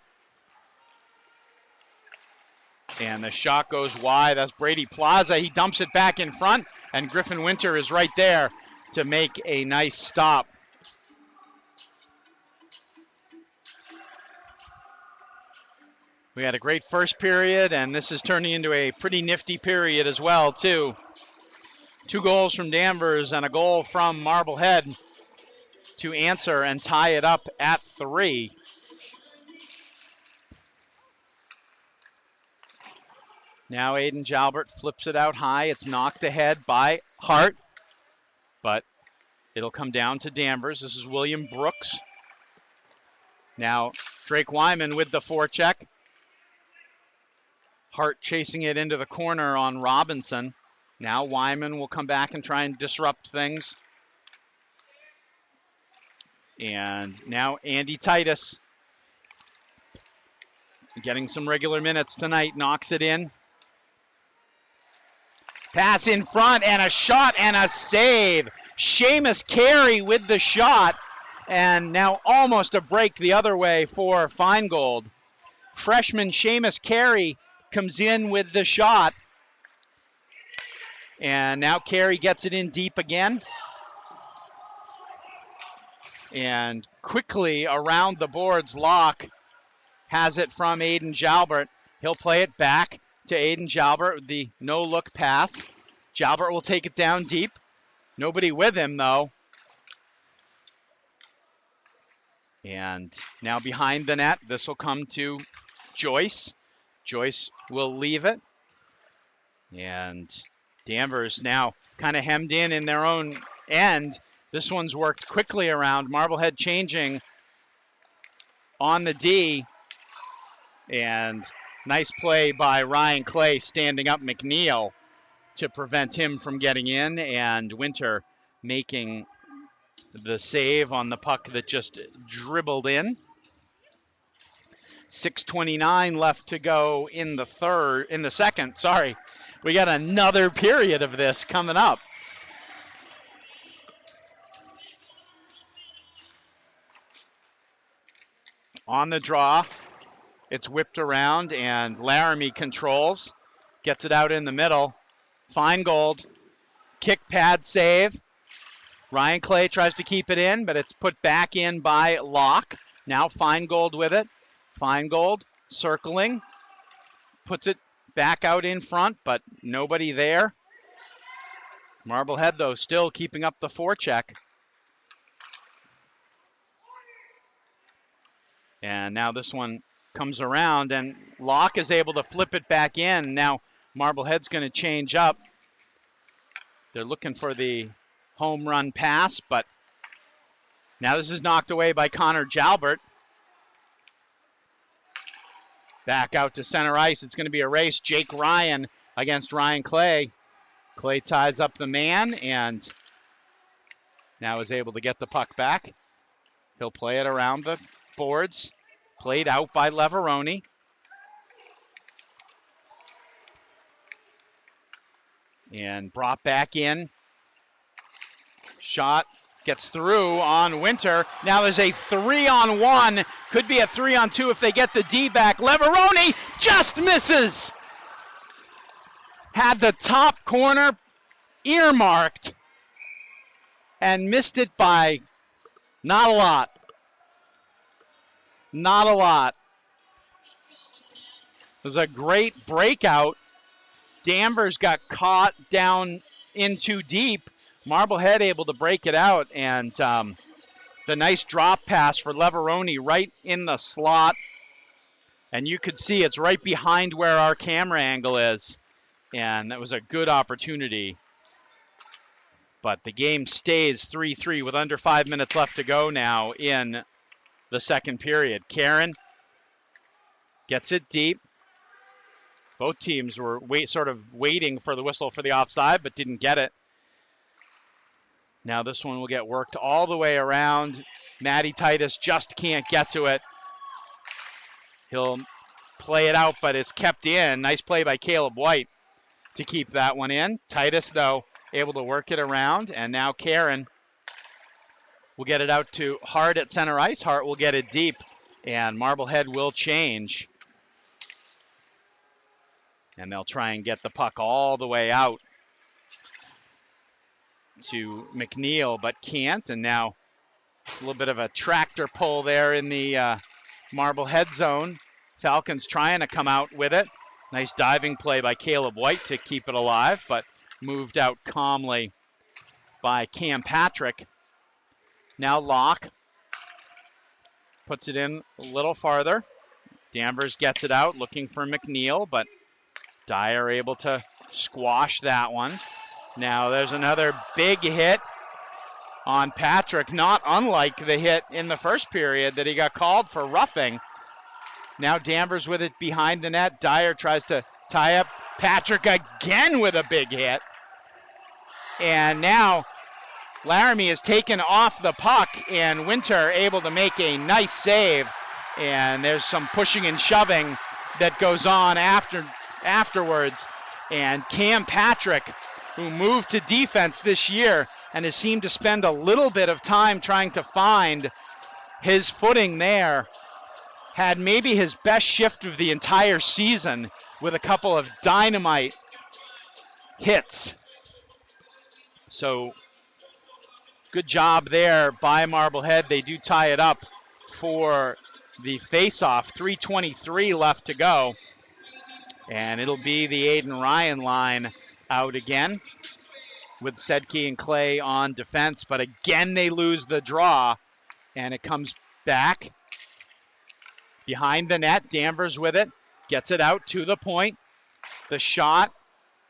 Speaker 1: And the shot goes wide. That's Brady Plaza. He dumps it back in front. And Griffin Winter is right there to make a nice stop. We had a great first period, and this is turning into a pretty nifty period as well, too. 2 goals from Danvers and a goal from Marblehead to answer and tie it up at 3. Now Aiden Jalbert flips it out high. It's knocked ahead by Hart, but it'll come down to Danvers. This is William Brooks. Now Drake Wyman with the forecheck. Hart chasing it into the corner on Robinson. Now Wyman will come back and try and disrupt things. And now Andy Titus, getting some regular minutes tonight, knocks it in. Pass in front and a shot and a save. Seamus Carey with the shot. And now almost a break the other way for Feingold. Freshman Seamus Carey comes in with the shot. And now Carey gets it in deep again. And quickly around the boards, Locke has it from Aiden Jalbert. He'll play it back to Aiden Jalbert with the no-look pass. Jalbert will take it down deep. Nobody with him, though. And now behind the net, this will come to Joyce. Joyce will leave it. And Danvers now kind of hemmed in their own end. This one's worked quickly around. Marblehead changing on the D. And nice play by Ryan Clay standing up McNeil to prevent him from getting in. And Winter making the save on the puck that just dribbled in. 6:29 left to go in the second. Sorry. We got another period of this coming up. On the draw, it's whipped around, and Laramie controls, gets it out in the middle. Feingold, kick pad save. Ryan Clay tries to keep it in, but it's put back in by Locke. Now Feingold with it. Feingold circling, puts it back out in front, but nobody there. Marblehead, though, still keeping up the forecheck. And now this one comes around, and Locke is able to flip it back in. Now Marblehead's going to change up. They're looking for the home run pass, but now this is knocked away by Connor Jalbert. Back out to center ice. It's going to be a race. Jake Ryan against Ryan Clay. Clay ties up the man and now is able to get the puck back. He'll play it around the boards. Played out by Leveroni. And brought back in. Shot gets through on Winter. Now there's a 3-on-1. Could be a 3-on-2 if they get the D back. Leveroni just misses. Had the top corner earmarked and missed it by not a lot. Not a lot. It was a great breakout. Danvers got caught down in too deep. Marblehead able to break it out, and the nice drop pass for Leveroni right in the slot. And you could see it's right behind where our camera angle is. And that was a good opportunity. But the game stays 3-3 with under 5 minutes left to go now in the second period. Karen gets it deep. Both teams were sort of waiting for the whistle for the offside, but didn't get it. Now this one will get worked all the way around. Matty Titus just can't get to it. He'll play it out, but it's kept in. Nice play by Caleb White to keep that one in. Titus, though, able to work it around. And now Karen will get it out to Hart at center ice. Hart will get it deep, and Marblehead will change. And they'll try and get the puck all the way out to McNeil, but can't. And now a little bit of a tractor pull there in the Marblehead zone. Falcons trying to come out with it. Nice diving play by Caleb White to keep it alive, but moved out calmly by Cam Patrick. Now Locke puts it in a little farther. Danvers gets it out, looking for McNeil, but Dyer able to squash that one. Now there's another big hit on Patrick, not unlike the hit in the first period that he got called for roughing. Now Danvers with it behind the net. Dyer tries to tie up Patrick again with a big hit. And now Laramie is taken off the puck, and Winter able to make a nice save. And there's some pushing and shoving that goes on afterwards. And Cam Patrick, who moved to defense this year and has seemed to spend a little bit of time trying to find his footing there, had maybe his best shift of the entire season with a couple of dynamite hits. So good job there by Marblehead. They do tie it up for the face-off. 3:23 left to go. And it'll be the Aiden Ryan line out again with Sedke and Clay on defense. But again, they lose the draw, and it comes back behind the net. Danvers with it, gets it out to the point. The shot,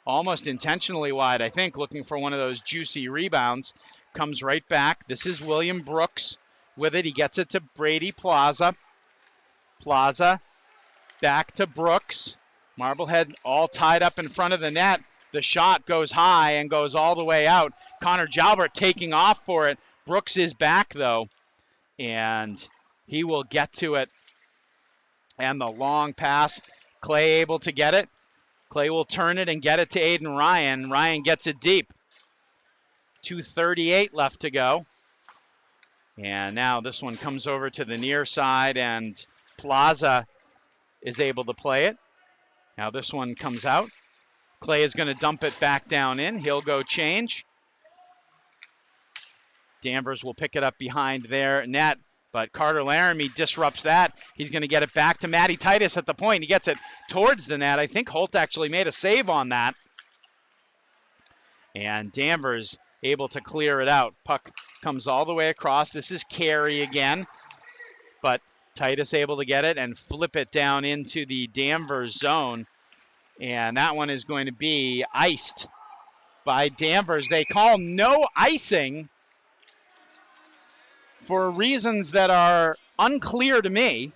Speaker 1: almost intentionally wide, I think, looking for one of those juicy rebounds. Comes right back. This is William Brooks with it. He gets it to Brady Plaza. Plaza back to Brooks. Marblehead all tied up in front of the net. The shot goes high and goes all the way out. Connor Jalbert taking off for it. Brooks is back, though, and he will get to it. And the long pass, Clay able to get it. Clay will turn it and get it to Aiden Ryan. Ryan gets it deep. 2:38 left to go. And now this one comes over to the near side, and Plaza is able to play it. Now this one comes out. Clay is going to dump it back down in. He'll go change. Danvers will pick it up behind their net, but Carter Laramie disrupts that. He's going to get it back to Matty Titus at the point. He gets it towards the net. I think Holt actually made a save on that. And Danvers able to clear it out. Puck comes all the way across. This is Carey again, but Titus able to get it and flip it down into the Danvers zone. And that one is going to be iced by Danvers. They call no icing for reasons that are unclear to me.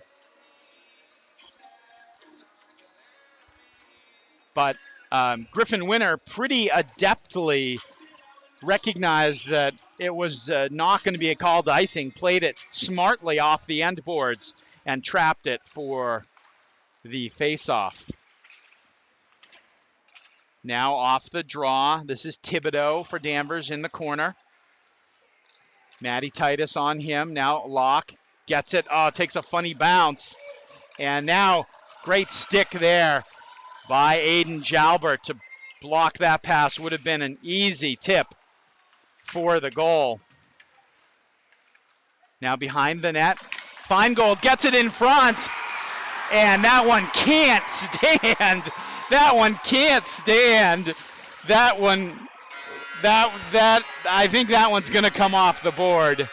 Speaker 1: But Griffin Winter pretty adeptly recognized that it was not going to be a called icing, played it smartly off the end boards, and trapped it for the face-off. Now off the draw. This is Thibodeau for Danvers in the corner. Matty Titus on him. Now Locke gets it. Oh, takes a funny bounce. And now great stick there by Aiden Jalbert to block that pass. Would have been an easy tip for the goal. Now behind the net. Feingold gets it in front. And that one can't stand. That one can't stand. That one, I think that one's going to come off the board.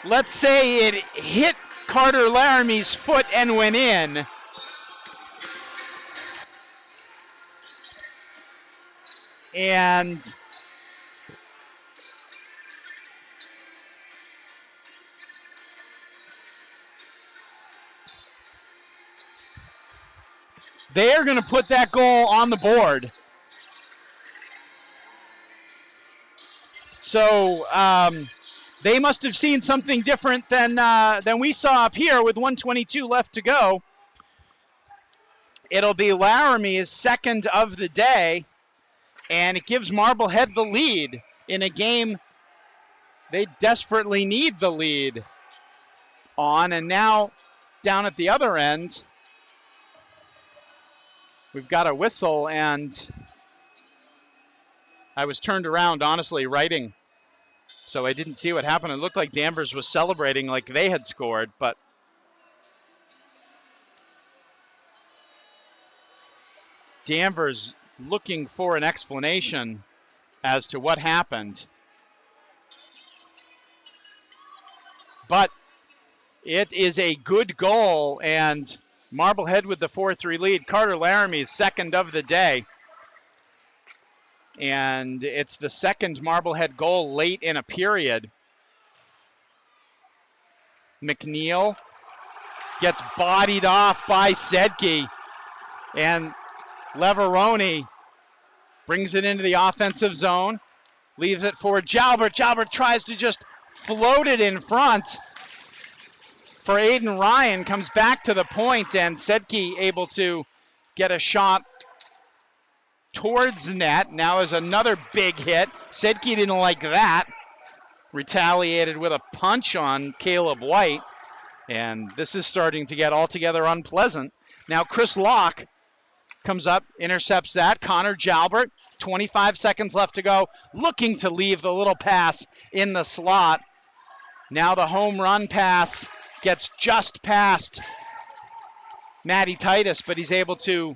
Speaker 1: Let's say it hit Carter Laramie's foot and went in. And they are going to put that goal on the board. So they must have seen something different than we saw up here with 1:22 left to go. It'll be Laramie's second of the day, and it gives Marblehead the lead in a game they desperately need the lead on. And now down at the other end, we've got a whistle, and I was turned around, honestly, writing, so I didn't see what happened. It looked like Danvers was celebrating like they had scored, but Danvers looking for an explanation as to what happened. But it is a good goal, and Marblehead with the 4-3 lead. Carter Laramie's second of the day. And it's the second Marblehead goal late in a period. McNeil gets bodied off by Sedke. And Leveroni brings it into the offensive zone. Leaves it for Jalbert. Jalbert tries to just float it in front for Aiden Ryan. Comes back to the point, and Sedke able to get a shot towards the net. Now is another big hit. Sedke didn't like that. Retaliated with a punch on Caleb White. And this is starting to get altogether unpleasant. Now Chris Locke comes up, intercepts that. Connor Jalbert, 25 seconds left to go. Looking to leave the little pass in the slot. Now the home run pass gets just past Matty Titus, but he's able to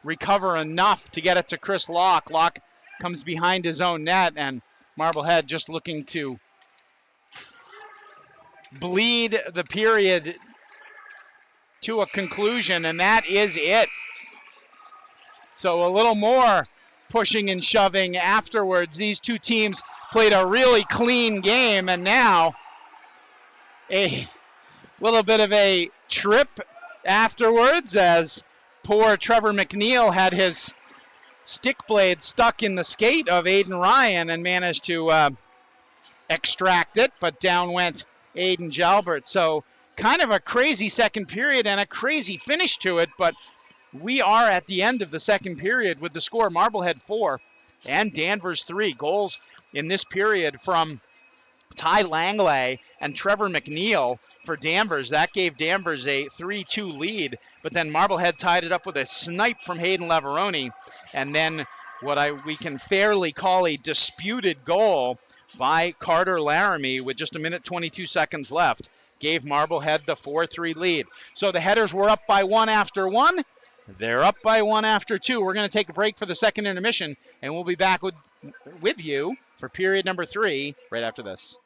Speaker 1: recover enough to get it to Chris Locke. Locke comes behind his own net, and Marblehead just looking to bleed the period to a conclusion, and that is it. So a little more pushing and shoving afterwards. These two teams played a really clean game, and now a little bit of a trip afterwards, as poor Trevor McNeil had his stick blade stuck in the skate of Aiden Ryan and managed to extract it, but down went Aiden Jalbert. So kind of a crazy second period and a crazy finish to it, but we are at the end of the second period with the score Marblehead 4 and Danvers 3. Goals in this period from Ty Langley and Trevor McNeil for Danvers. That gave Danvers a 3-2 lead, but then Marblehead tied it up with a snipe from Hayden Lavaroni, and then we can fairly call a disputed goal by Carter Laramie with just a minute 22 seconds left gave Marblehead the 4-3 lead. So the Headers were up by one after one. They're up by one after two. We're going to take a break for the second intermission, and we'll be back with you for period number 3 right after this.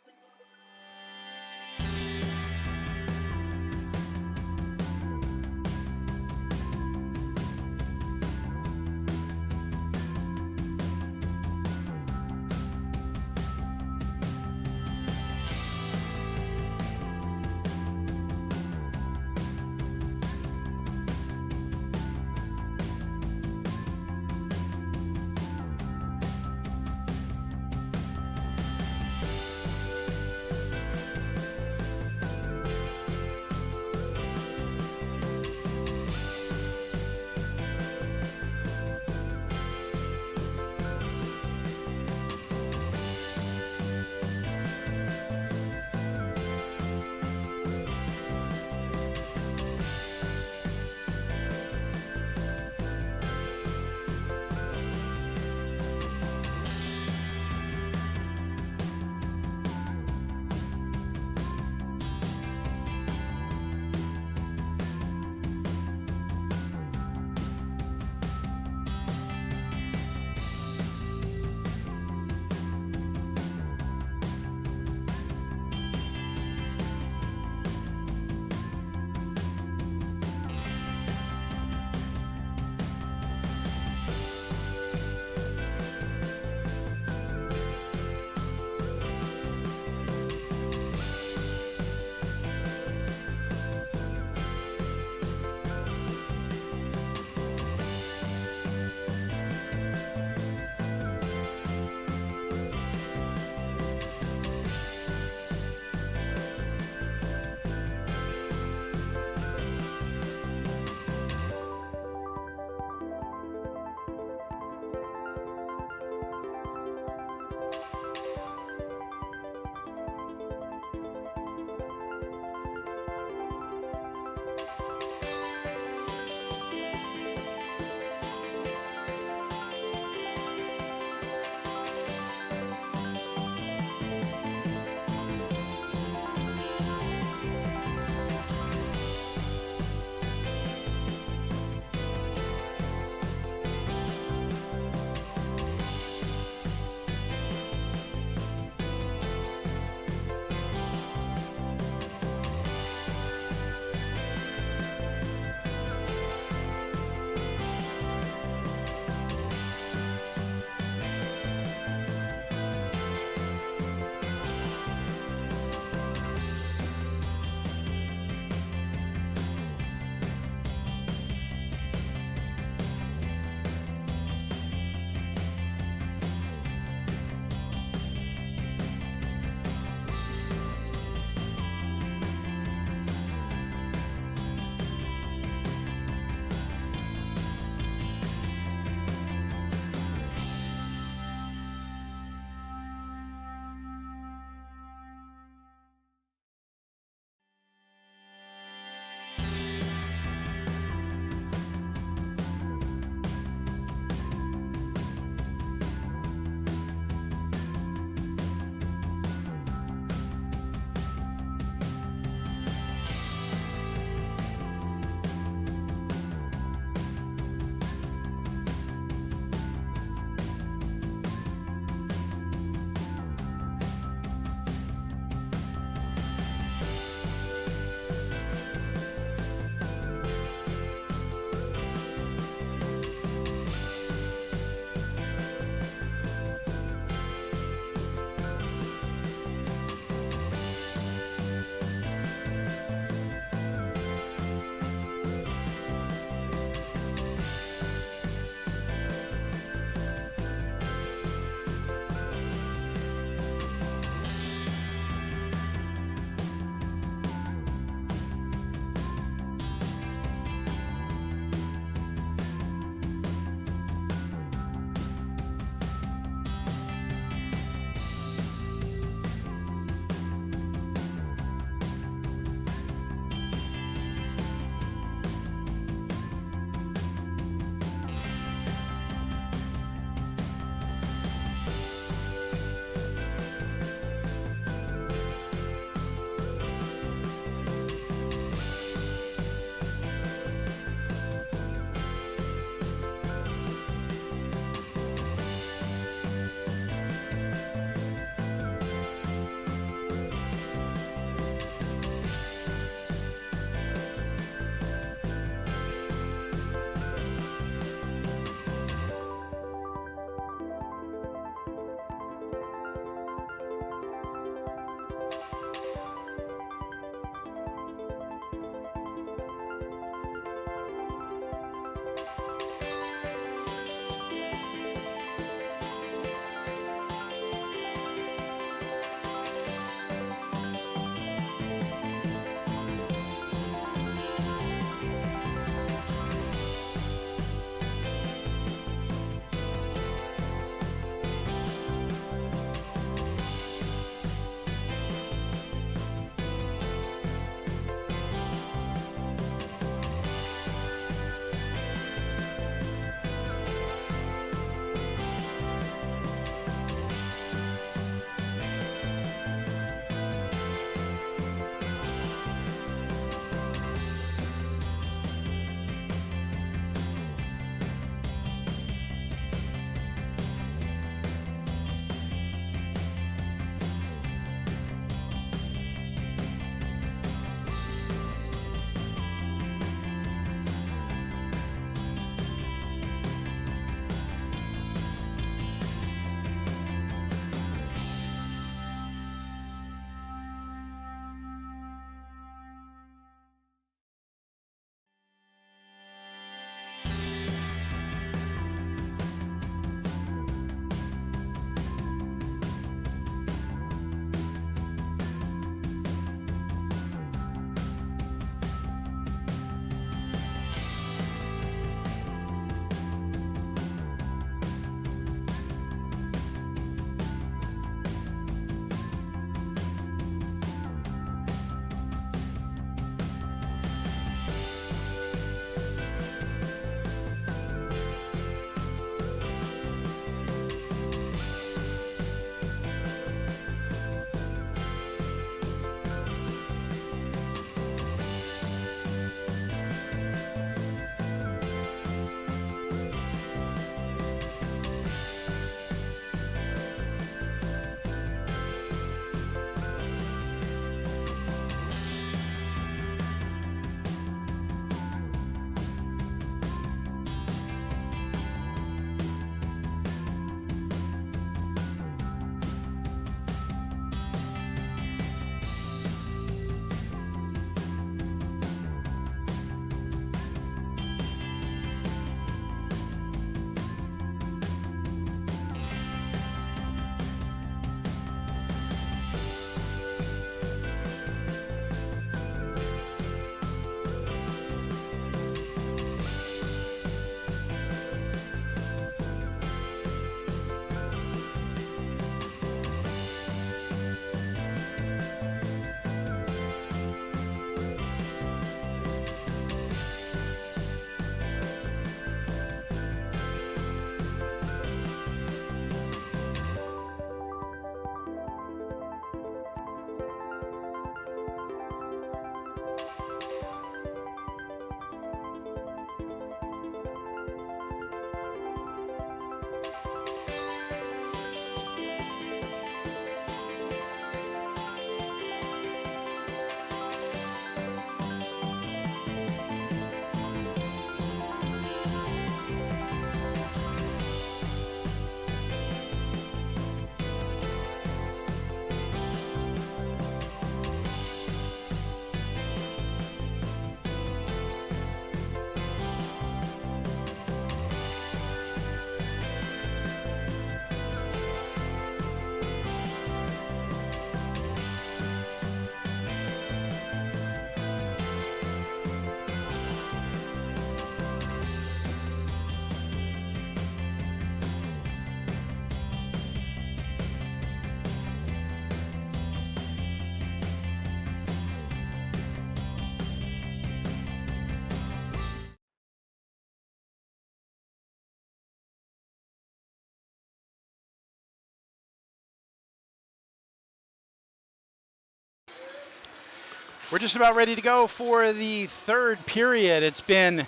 Speaker 1: We're just about ready to go for the third period. It's been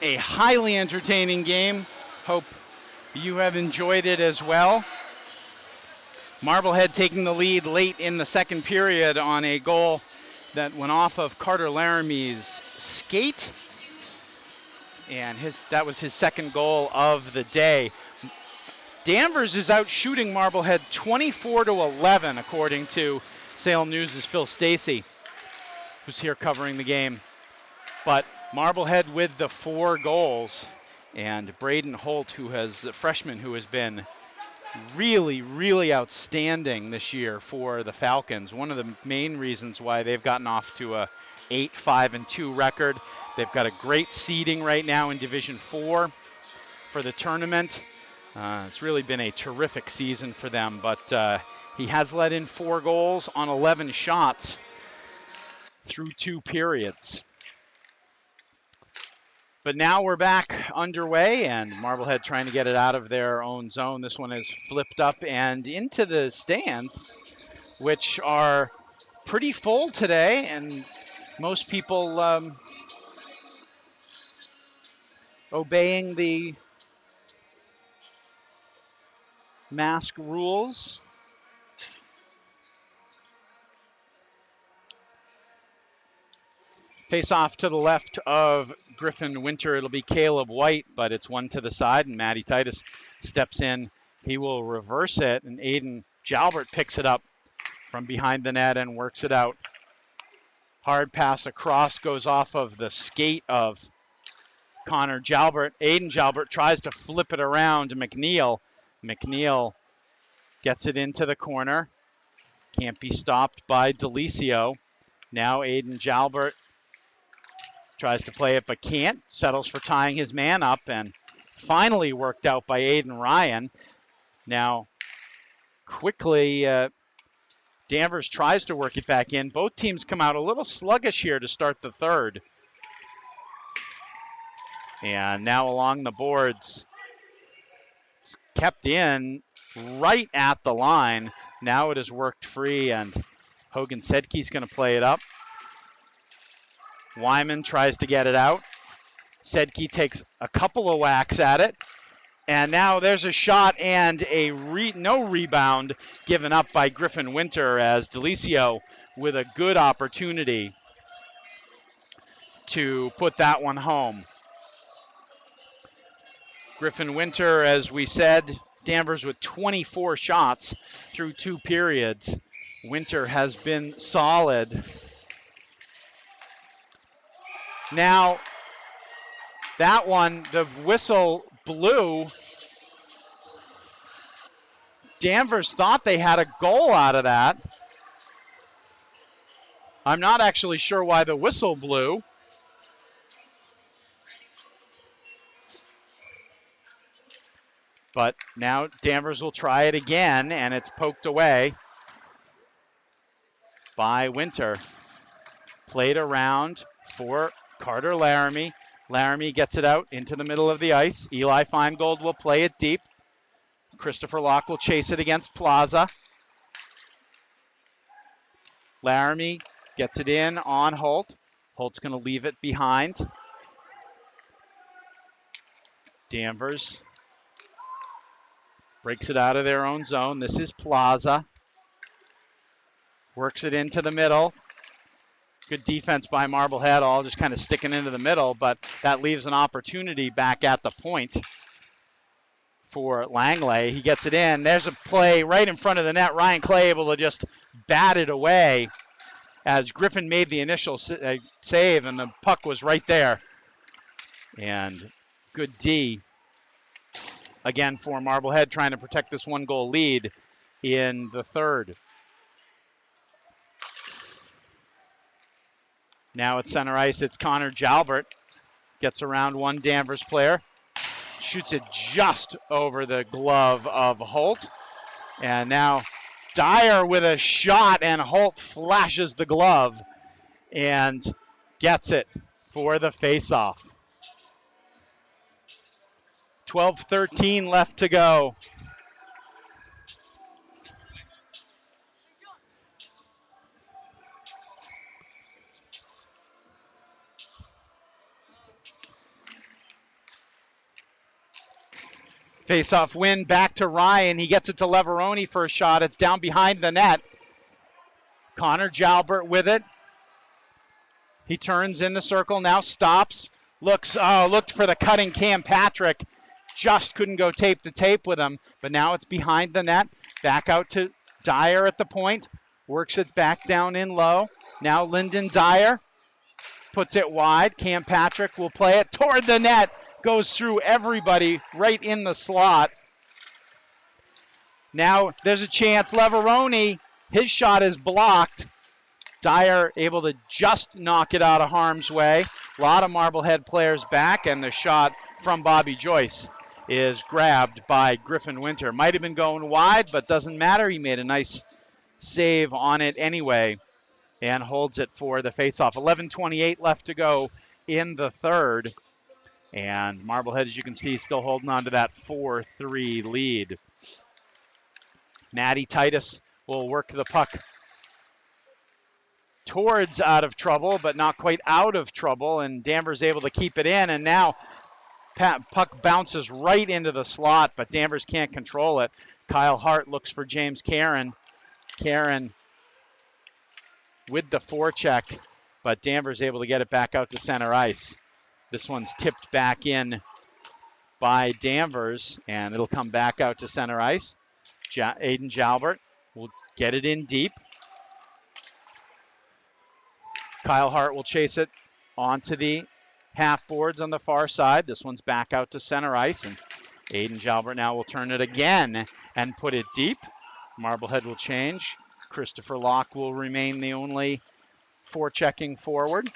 Speaker 1: a highly entertaining game. Hope you have enjoyed it as well. Marblehead taking the lead late in the second period on a goal that went off of Carter Laramie's skate. And that was his second goal of the day. Danvers is out shooting Marblehead 24-11, according to Salem News' Phil Stacy, who's here covering the game. But Marblehead with the 4 goals, and Braden Holt, the freshman who has been really, really outstanding this year for the Falcons. One of the main reasons why they've gotten off to a 8-5-2 record. They've got a great seeding right now in Division 4 for the tournament. It's really been a terrific season for them, but he has let in 4 goals on 11 shots through 2 periods. But now we're back underway, and Marblehead trying to get it out of their own zone. This one is flipped up and into the stands, which are pretty full today, and most people obeying the mask rules. Face off to the left of Griffin Winter. It'll be Caleb White, but it's one to the side, and Matty Titus steps in. He will reverse it, and Aiden Jalbert picks it up from behind the net and works it out. Hard pass across, goes off of the skate of Connor Jalbert. Aiden Jalbert tries to flip it around to McNeil. McNeil gets it into the corner. Can't be stopped by Delicio. Now Aiden Jalbert tries to play it but can't. Settles for tying his man up, and finally worked out by Aiden Ryan. Now quickly Danvers tries to work it back in. Both teams come out a little sluggish here to start the third. And now along the boards, it's kept in right at the line. Now it has worked free, and Hogan Sedke's going to play it up. Wyman tries to get it out. Sedke takes a couple of whacks at it. And now there's a shot and no rebound given up by Griffin Winter, as Delicio with a good opportunity to put that one home. Griffin Winter, as we said, Danvers with 24 shots through 2 periods. Winter has been solid. Now, that one, the whistle blew. Danvers thought they had a goal out of that. I'm not actually sure why the whistle blew. But now Danvers will try it again, and it's poked away by Winter. Played around for Carter Laramie. Laramie gets it out into the middle of the ice. Eli Feingold will play it deep. Christopher Locke will chase it against Plaza. Laramie gets it in on Holt. Holt's going to leave it behind. Danvers breaks it out of their own zone. This is Plaza. Works it into the middle. Good defense by Marblehead, all just kind of sticking into the middle, but that leaves an opportunity back at the point for Langley. He gets it in. There's a play right in front of the net. Ryan Clay able to just bat it away as Griffin made the initial save, and the puck was right there. And good D again for Marblehead, trying to protect this 1-goal lead in the third. Now at center ice, it's Connor Jalbert. Gets around one Danvers player. Shoots it just over the glove of Holt. And now Dyer with a shot, and Holt flashes the glove and gets it for the faceoff. 12:13 left to go. Face-off win back to Ryan. He gets it to Leveroni for a shot. It's down behind the net. Connor Jalbert with it. He turns in the circle, now stops. Looked for the cutting Cam Patrick. Just couldn't go tape to tape with him. But now it's behind the net. Back out to Dyer at the point. Works it back down in low. Now Lyndon Dyer puts it wide. Cam Patrick will play it toward the net. Goes through everybody right in the slot. Now there's a chance. Leveroni, his shot is blocked. Dyer able to just knock it out of harm's way. A lot of Marblehead players back, and the shot from Bobby Joyce is grabbed by Griffin Winter. Might have been going wide, but doesn't matter. He made a nice save on it anyway and holds it for the faceoff. 11:28 left to go in the third. And Marblehead, as you can see, still holding on to that 4-3 lead. Matty Titus will work the puck towards out of trouble, but not quite out of trouble. And Danvers able to keep it in. And now puck bounces right into the slot, but Danvers can't control it. Kyle Hart looks for James Caron. Caron with the forecheck, but Danvers able to get it back out to center ice. This one's tipped back in by Danvers, and it'll come back out to center ice. Aiden Jalbert will get it in deep. Kyle Hart will chase it onto the half boards on the far side. This one's back out to center ice, and Aiden Jalbert now will turn it again and put it deep. Marblehead will change. Christopher Locke will remain the only forechecking forward.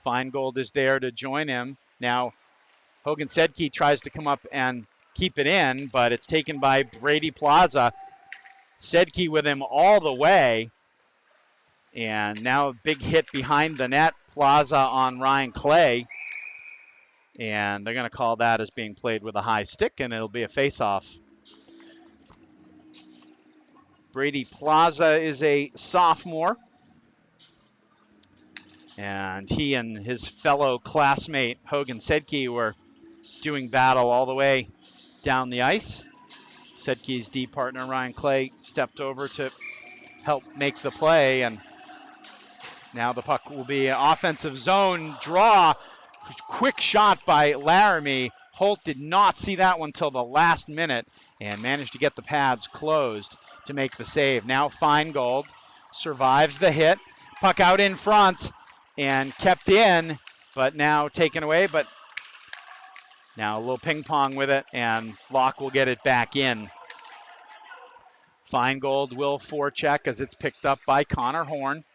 Speaker 1: Feingold is there to join him. Now, Hogan Sedke tries to come up and keep it in, but it's taken by Brady Plaza. Sedke with him all the way. And now a big hit behind the net. Plaza on Ryan Clay. And they're going to call that as being played with a high stick, and it'll be a face-off. Brady Plaza is a sophomore. And he and his fellow classmate, Hogan Sedke, were doing battle all the way down the ice. Sedke's D partner, Ryan Clay, stepped over to help make the play. And now the puck will be an offensive zone draw. Quick shot by Laramie. Holt did not see that one till the last minute and managed to get the pads closed to make the save. Now Feingold survives the hit. Puck out in front and kept in, but now taken away. But now a little ping pong with it, and Locke will get it back in. Feingold will forecheck as it's picked up by Connor Horn.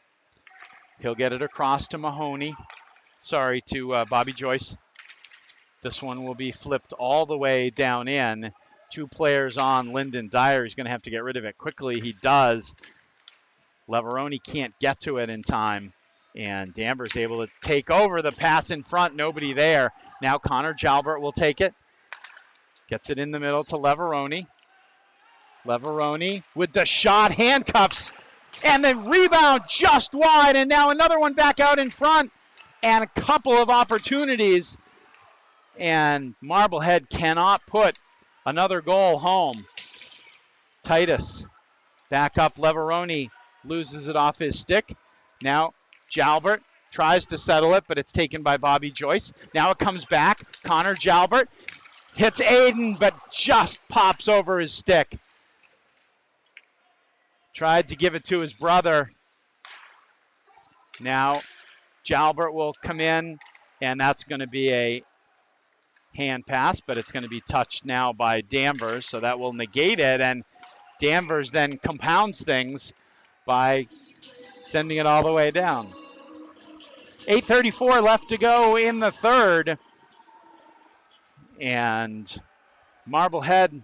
Speaker 1: He'll get it across to Bobby Joyce. This one will be flipped all the way down in. Two players on Lyndon Dyer. He's going to have to get rid of it quickly. He does. Leveroni can't get to it in time. And Danvers able to take over the pass in front. Nobody there. Now Connor Jalbert will take it. Gets it in the middle to Leveroni. Leveroni with the shot. Handcuffs. And the rebound just wide. And now another one back out in front. And a couple of opportunities. And Marblehead cannot put another goal home. Titus back up. Leveroni loses it off his stick. Now Jalbert tries to settle it, but it's taken by Bobby Joyce. Now it comes back. Connor Jalbert hits Aiden, but just pops over his stick. Tried to give it to his brother. Now Jalbert will come in, and that's going to be a hand pass, but it's going to be touched now by Danvers, so that will negate it, and Danvers then compounds things by sending it all the way down. 8:34 left to go in the third, and Marblehead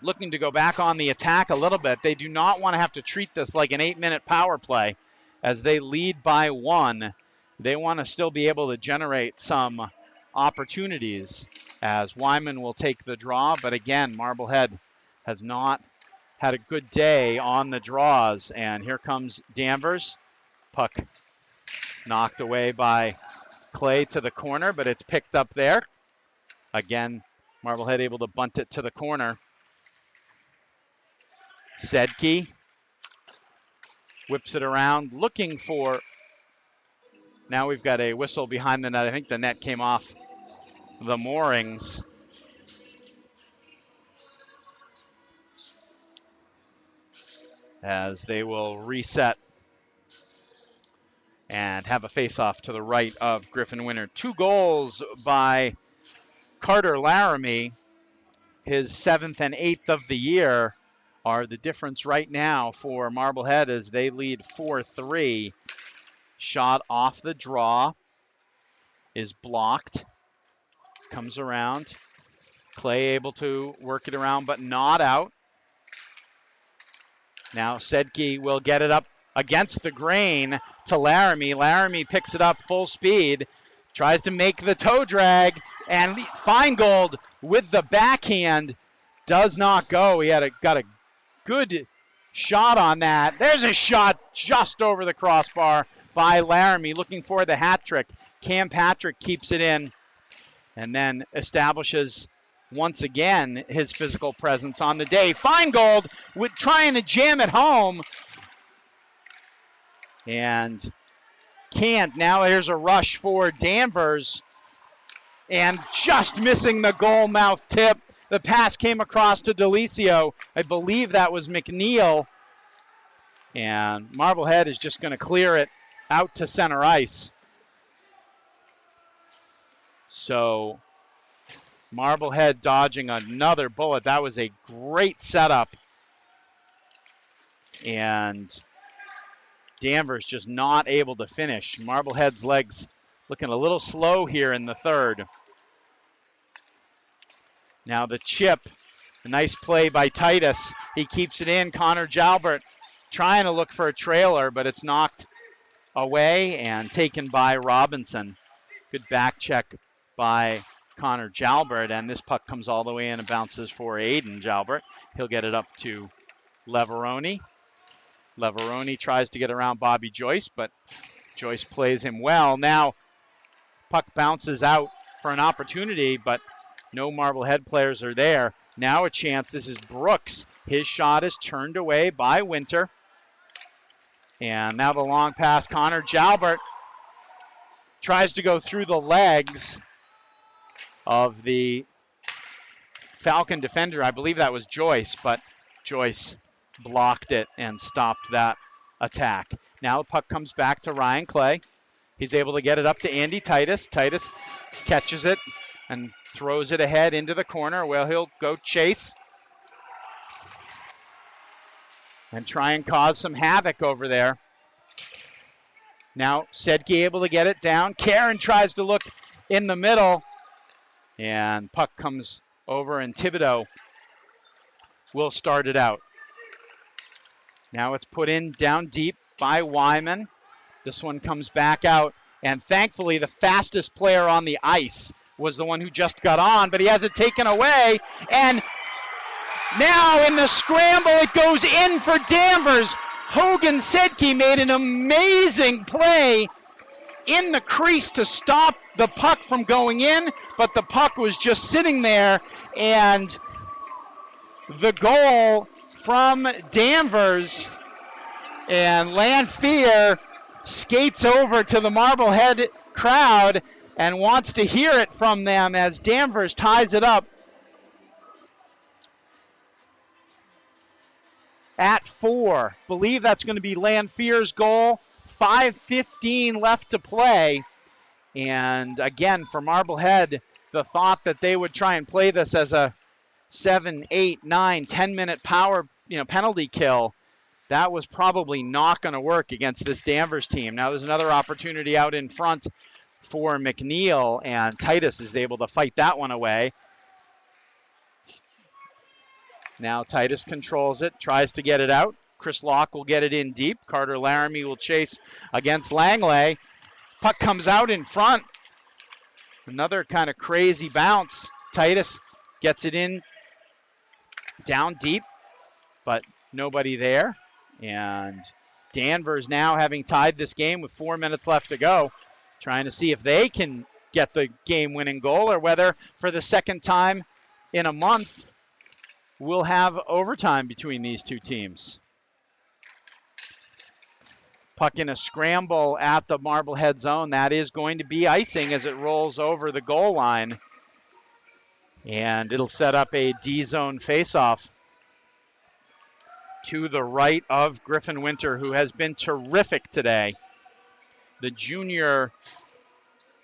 Speaker 1: looking to go back on the attack a little bit. They do not want to have to treat this like an 8-minute power play as they lead by 1. They want to still be able to generate some opportunities as Wyman will take the draw. But again, Marblehead has not had a good day on the draws. And here comes Danvers. Puck knocked away by Clay to the corner, but it's picked up there. Again, Marblehead able to bunt it to the corner. Sedke whips it around, looking for, now we've got a whistle behind the net. I think the net came off the moorings. As they will reset and have a face-off to the right of Griffin Winter. 2 goals by Carter Laramie, his 7th and 8th of the year, are the difference right now for Marblehead as they lead 4-3. Shot off the draw is blocked. Comes around. Clay able to work it around, but not out. Now Sedke will get it up against the grain to Laramie. Laramie picks it up full speed, tries to make the toe drag, and Feingold with the backhand does not go. He got a good shot on that. There's a shot just over the crossbar by Laramie, looking for the hat trick. Cam Patrick keeps it in and then establishes once again his physical presence on the day. Feingold with trying to jam it home and can't. Now here's a rush for Danvers and just missing the goal mouth tip. The pass came across to Delicio. I believe that was McNeil. And Marblehead is just going to clear it out to center ice. So Marblehead dodging another bullet. That was a great setup. And Danvers just not able to finish. Marblehead's legs looking a little slow here in the third. Now the chip, a nice play by Titus. He keeps it in. Connor Jalbert trying to look for a trailer, but it's knocked away and taken by Robinson. Good back check by Connor Jalbert, and this puck comes all the way in and bounces for Aiden Jalbert. He'll get it up to Leveroni. Leveroni tries to get around Bobby Joyce, but Joyce plays him well. Now, puck bounces out for an opportunity, but no Marblehead players are there. Now a chance. This is Brooks. His shot is turned away by Winter. And now the long pass. Connor Jalbert tries to go through the legs of the Falcon defender. I believe that was Joyce, but Joyce blocked it and stopped that attack. Now the puck comes back to Ryan Clay. He's able to get it up to Andy Titus. Titus catches it and throws it ahead into the corner. Well, he'll go chase and try and cause some havoc over there. Now Sedke able to get it down. Karen tries to look in the middle, and puck comes over, and Thibodeau will start it out. Now it's put in down deep by Wyman. This one comes back out, and thankfully the fastest player on the ice was the one who just got on, but he has it taken away, and now in the scramble it goes in for Danvers. Hogan Sedke made an amazing play in the crease to stop the puck from going in, but the puck was just sitting there, and the goal from Danvers, and Lanphier skates over to the Marblehead crowd and wants to hear it from them as Danvers ties it up at 4. Believe that's going to be Lanphier's goal. 5:15 left to play. And again, for Marblehead, the thought that they would try and play this as a 7, 8, 9, 10-minute power, penalty kill, that was probably not going to work against this Danvers team. Now there's another opportunity out in front for McNeil, and Titus is able to fight that one away. Now Titus controls it, tries to get it out. Chris Locke will get it in deep. Carter Laramie will chase against Langley. Puck comes out in front. Another kind of crazy bounce. Titus gets it in down deep, but nobody there. And Danvers now having tied this game with 4 minutes left to go, trying to see if they can get the game-winning goal, or whether for the second time in a month we'll have overtime between these two teams. Puck in a scramble at the Marblehead zone. That is going to be icing as it rolls over the goal line. And it'll set up a D-zone faceoff to the right of Griffin Winter, who has been terrific today. The junior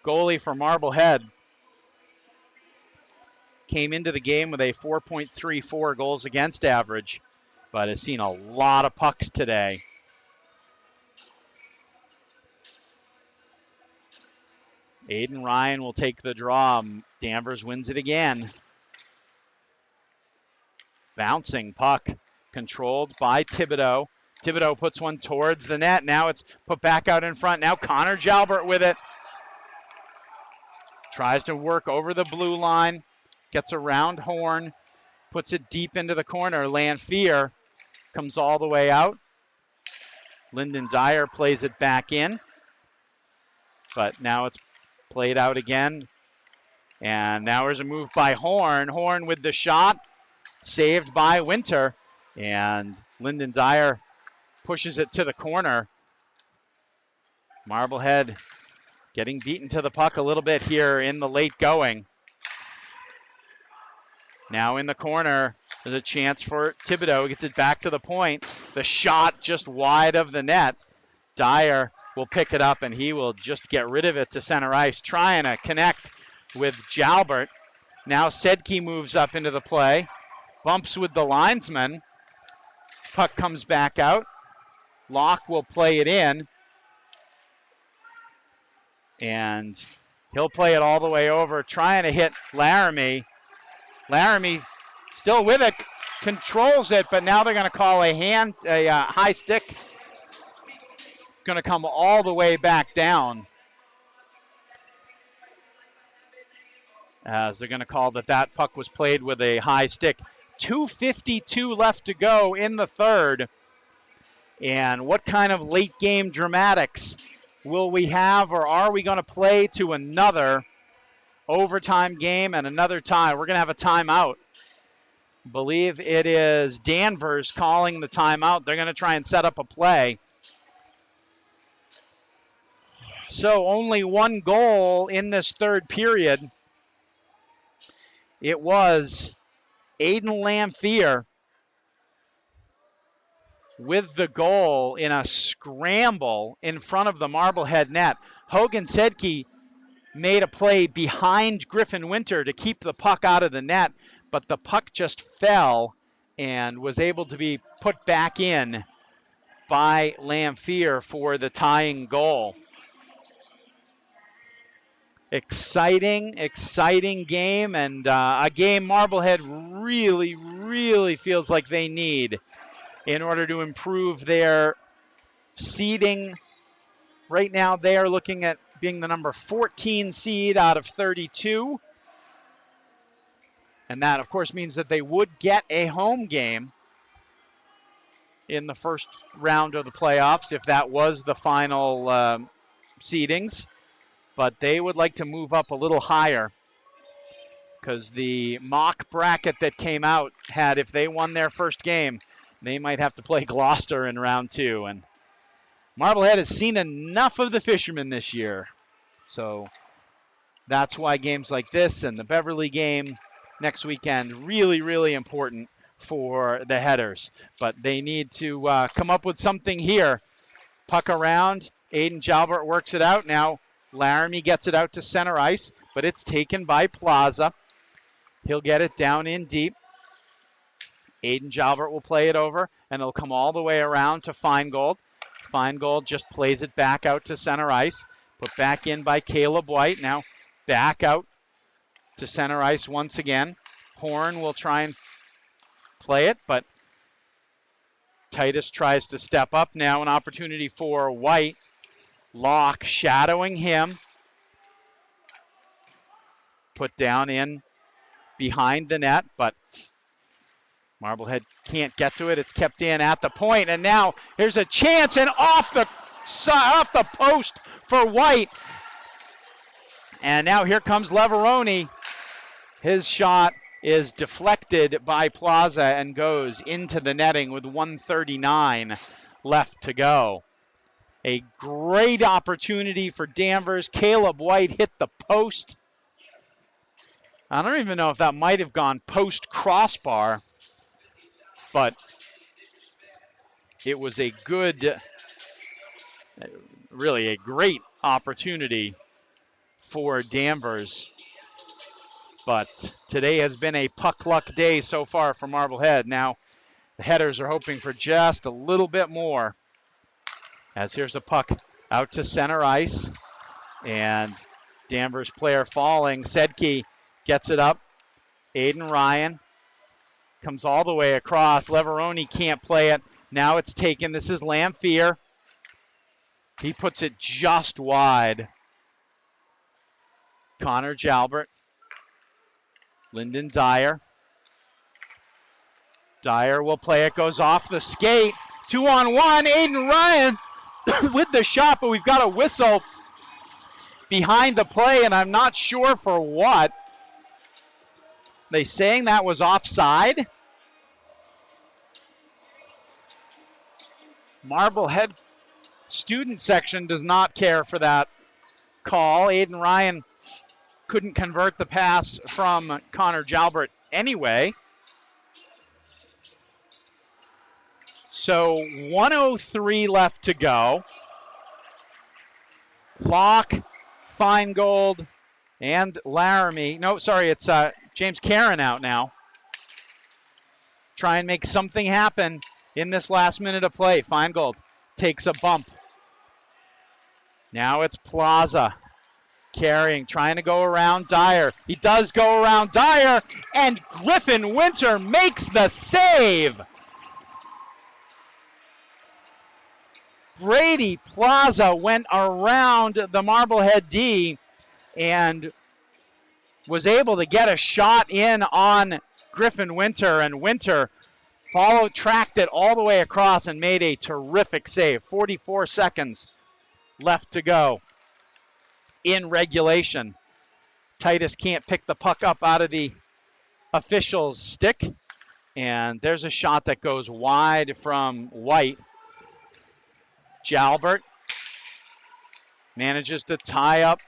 Speaker 1: goalie for Marblehead came into the game with a 4.34 goals against average, but has seen a lot of pucks today. Aiden Ryan will take the draw. Danvers wins it again. Bouncing puck, controlled by Thibodeau. Thibodeau puts one towards the net. Now it's put back out in front. Now Connor Jalbert with it. Tries to work over the blue line. Gets around Horn. Puts it deep into the corner. Lanfear comes all the way out. Lyndon Dyer plays it back in. But now it's played out again. And now there's a move by Horn. Horn with the shot. Saved by Winter. And Lyndon Dyer pushes it to the corner. Marblehead getting beaten to the puck a little bit here in the late going. Now in the corner, there's a chance for Thibodeau. Gets it back to the point. The shot just wide of the net. Dyer will pick it up, and he will just get rid of it to center ice, trying to connect with Jalbert. Now Sedke moves up into the play, bumps with the linesman. Puck comes back out. Locke will play it in, and he'll play it all the way over, trying to hit Laramie. Laramie still with it, controls it, but now they're going to call a high stick. Going to come all the way back down, as they're going to call that puck was played with a high stick. 2:52 left to go in the third. And what kind of late game dramatics will we have, or are we going to play to another overtime game and another tie? We're going to have a timeout. I believe it is Danvers calling the timeout. They're going to try and set up a play. So only one goal in this third period. It was Aiden Lamphere with the goal in a scramble in front of the Marblehead net. Hogan Sedke made a play behind Griffin Winter to keep the puck out of the net, but the puck just fell and was able to be put back in by Lamphere for the tying goal. Exciting game, and a game Marblehead really feels like they need in order to improve their seeding. Right now they are looking at being the number 14 seed out of 32. And that, of course, means that they would get a home game in the first round of the playoffs if that was the final seedings. But they would like to move up a little higher, because the mock bracket that came out had, if they won their first game, they might have to play Gloucester in round 2. And Marblehead has seen enough of the Fishermen this year. So that's why games like this and the Beverly game next weekend really important for the Headers. But they need to come up with something here. Puck around. Aiden Jalbert works it out. Now Laramie gets it out to center ice, but it's taken by Plaza. He'll get it down in deep. Aiden Jalbert will play it over, and it'll come all the way around to Feingold. Feingold just plays it back out to center ice. Put back in by Caleb White. Now back out to center ice once again. Horn will try and play it, but Titus tries to step up now. An opportunity for White. Locke shadowing him. Put down in behind the net, but Marblehead can't get to it. It's kept in at the point, and now here's a chance, and off the post for White. And now here comes Leveroni. His shot is deflected by Plaza and goes into the netting with 1:39 left to go. A great opportunity for Danvers. Caleb White hit the post. I don't even know if that might have gone post crossbar, but it was a good, really a great opportunity for Danvers. But today has been a puck luck day so far for Marblehead. Now the Headers are hoping for just a little bit more. As here's a puck out to center ice. And Danvers player falling. Sedke gets it up. Aiden Ryan comes all the way across. Leveroni can't play it. Now it's taken. This is Lamphere. He puts it just wide. Connor Jalbert. Lyndon Dyer. Dyer will play it. Goes off the skate. 2-on-1. Aiden Ryan with the shot, but we've got a whistle behind the play, and I'm not sure for what. They saying that was offside? Marblehead student section does not care for that call. Aiden Ryan couldn't convert the pass from Connor Jalbert anyway. So 1:03 left to go. Locke, Feingold, and Laramie. No, sorry, it's James Caron out now. Try and make something happen in this last minute of play. Feingold takes a bump. Now it's Plaza carrying, trying to go around Dyer. He does go around Dyer, and Griffin Winter makes the save. Brady Plaza went around the Marblehead D and was able to get a shot in on Griffin Winter, and Winter tracked it all the way across and made a terrific save. 44 seconds left to go in regulation. Titus can't pick the puck up out of the official's stick, and there's a shot that goes wide from White. Jalbert manages to tie up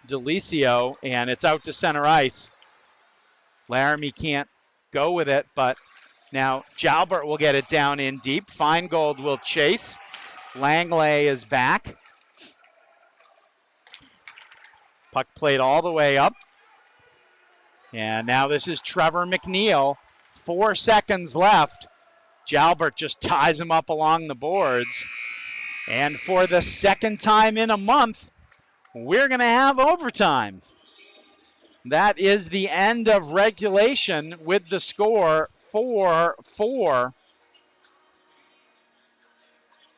Speaker 1: Delicio, and it's out to center ice. Laramie can't go with it, but now Jalbert will get it down in deep. Feingold will chase. Langley is back. Puck played all the way up. And now this is Trevor McNeil. 4 seconds left. Jalbert just ties him up along the boards. And for the second time in a month, we're going to have overtime. That is the end of regulation with the score 4-4.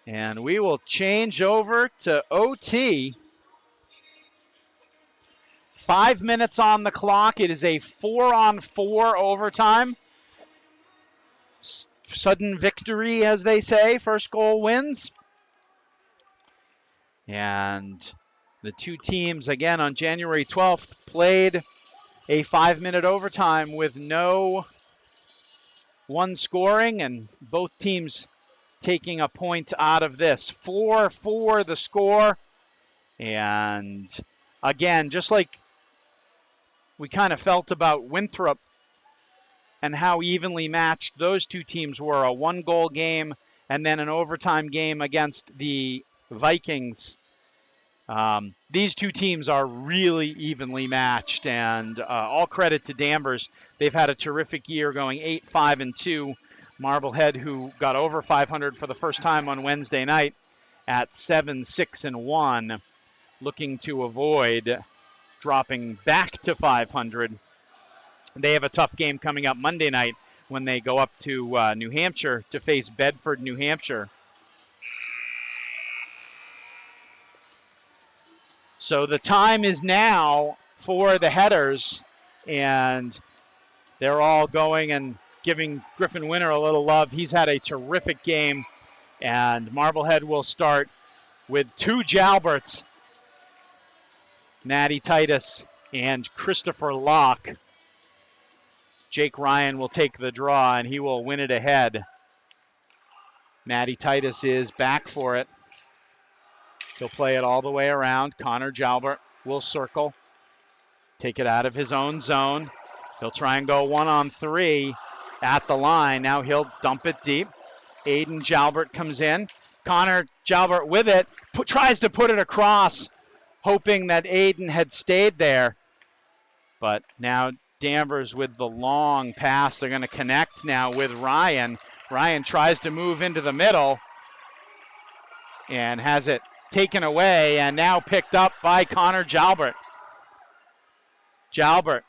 Speaker 1: And we will change over to OT. 5 minutes on the clock. It is a 4-on-4 overtime. Sudden victory, as they say. First goal wins. And the two teams, again, on January 12th, played a 5-minute overtime with no one scoring, and both teams taking a point out of this. 4-4 the score. And again, just like we kind of felt about Winthrop and how evenly matched those two teams were, a 1-goal game and then an overtime game against the Vikings. These two teams are really evenly matched, and all credit to Danvers. They've had a terrific year, going 8-5-2. Marblehead, who got over 500 for the first time on Wednesday night, at 7-6-1, looking to avoid dropping back to 500. They have a tough game coming up Monday night when they go up to New Hampshire to face Bedford, New Hampshire. So the time is now for the Headers, and they're all going and giving Griffin Winter a little love. He's had a terrific game, and Marblehead will start with two Jalberts, Natty Titus and Christopher Locke. Jake Ryan will take the draw, and he will win it ahead. Natty Titus is back for it. He'll play it all the way around. Connor Jalbert will circle, take it out of his own zone. He'll try and go 1-on-3 at the line. Now he'll dump it deep. Aiden Jalbert comes in. Connor Jalbert with it, tries to put it across, hoping that Aiden had stayed there. But now Danvers with the long pass. They're going to connect now with Ryan. Ryan tries to move into the middle and has it taken away, and now picked up by Connor Jalbert. Jalbert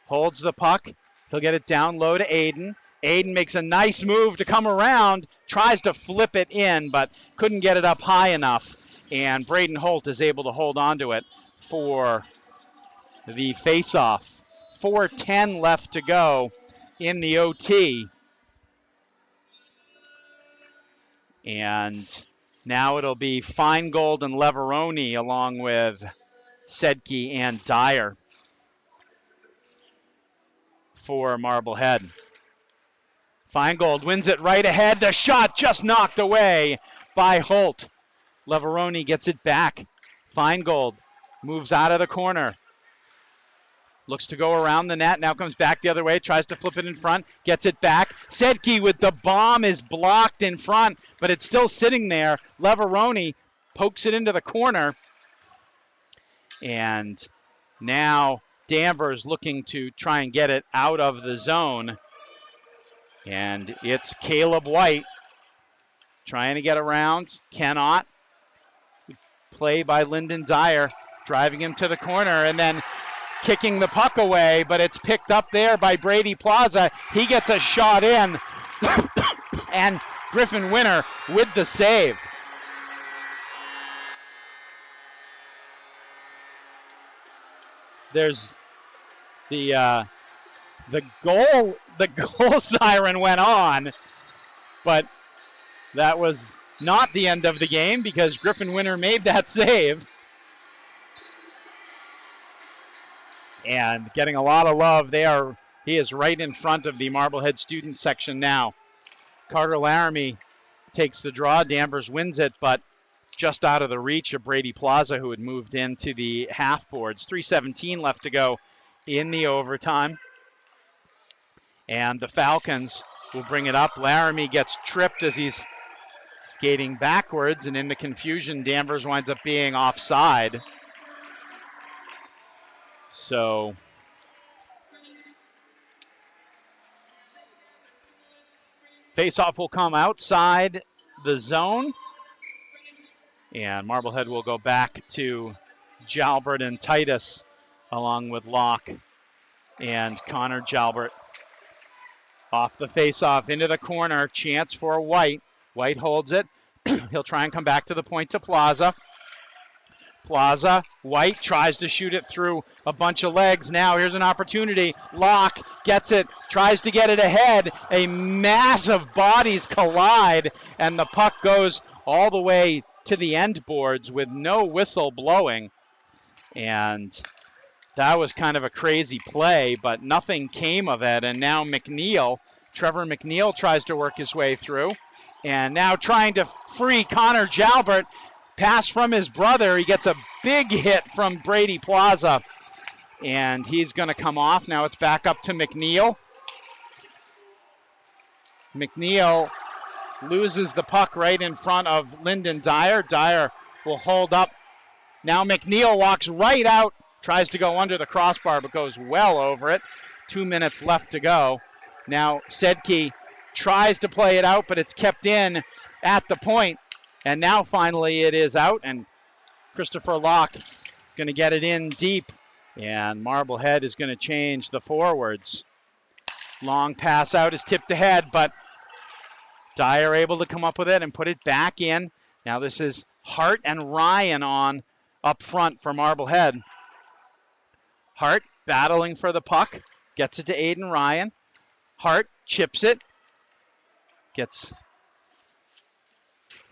Speaker 1: holds the puck. He'll get it down low to Aiden. Aiden makes a nice move to come around, tries to flip it in, but couldn't get it up high enough. And Braden Holt is able to hold on to it for the faceoff. 4:10 left to go in the OT. And now it'll be Feingold and Leveroni along with Sedke and Dyer for Marblehead. Feingold wins it right ahead. The shot just knocked away by Holt. Leveroni gets it back. Feingold moves out of the corner. Looks to go around the net. Now comes back the other way. Tries to flip it in front. Gets it back. Sedke with the bomb is blocked in front, but it's still sitting there. Leveroni pokes it into the corner. And now Danvers looking to try and get it out of the zone. And it's Caleb White trying to get around. Cannot. Play by Lyndon Dyer, driving him to the corner and then kicking the puck away, but it's picked up there by Brady Plaza. He gets a shot in, and Griffin Winter with the save. There's the goal siren went on, but that was not the end of the game because Griffin Winter made that save. And getting a lot of love. He is right in front of the Marblehead student section now. Carter Laramie takes the draw. Danvers wins it, but just out of the reach of Brady Plaza, who had moved into the half boards. 3:17 left to go in the overtime. And the Falcons will bring it up. Laramie gets tripped as he's skating backwards, and in the confusion, Danvers winds up being offside. So faceoff will come outside the zone, and Marblehead will go back to Jalbert and Titus along with Locke and Connor Jalbert. Off the faceoff into the corner, chance for White. White holds it. He'll try and come back to the point to Plaza. Plaza, White tries to shoot it through a bunch of legs. Now here's an opportunity. Locke gets it, tries to get it ahead. A massive bodies collide, and the puck goes all the way to the end boards with no whistle blowing. And that was kind of a crazy play, but nothing came of it. And now Trevor McNeil tries to work his way through. And now trying to free Connor Jalbert. Pass from his brother. He gets a big hit from Brady Plaza. And he's going to come off. Now it's back up to McNeil. McNeil loses the puck right in front of Lyndon Dyer. Dyer will hold up. Now McNeil walks right out. Tries to go under the crossbar, but goes well over it. 2 minutes left to go. Now Sedke tries to play it out, but it's kept in at the point. And now finally it is out, and Christopher Locke going to get it in deep. And Marblehead is going to change the forwards. Long pass out is tipped ahead, but Dyer able to come up with it and put it back in. Now this is Hart and Ryan on up front for Marblehead. Hart battling for the puck, gets it to Aiden Ryan. Hart chips it, gets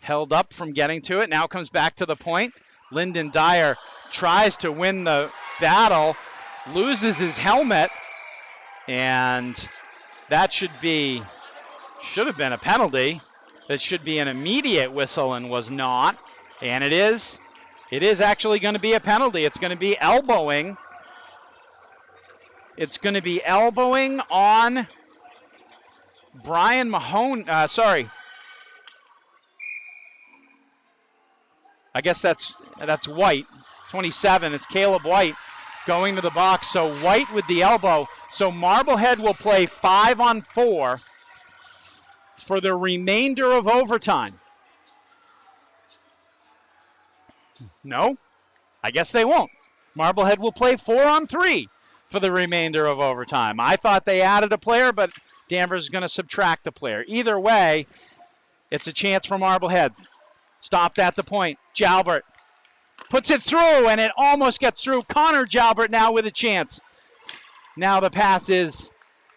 Speaker 1: held up from getting to it. Now comes back to the point. Lyndon Dyer tries to win the battle, loses his helmet, and that should have been a penalty. That should be an immediate whistle and was not. And it is actually going to be a penalty. It's going to be elbowing. It's going to be elbowing on Brian Mahone. I guess that's White, 27. It's Caleb White going to the box. So White with the elbow. So Marblehead will play 5-on-4 for the remainder of overtime. No, I guess they won't. Marblehead will play 4-on-3 for the remainder of overtime. I thought they added a player, but Danvers is going to subtract a player. Either way, it's a chance for Marblehead. Stopped at the point. Jalbert puts it through, and it almost gets through. Connor Jalbert now with a chance. Now the pass is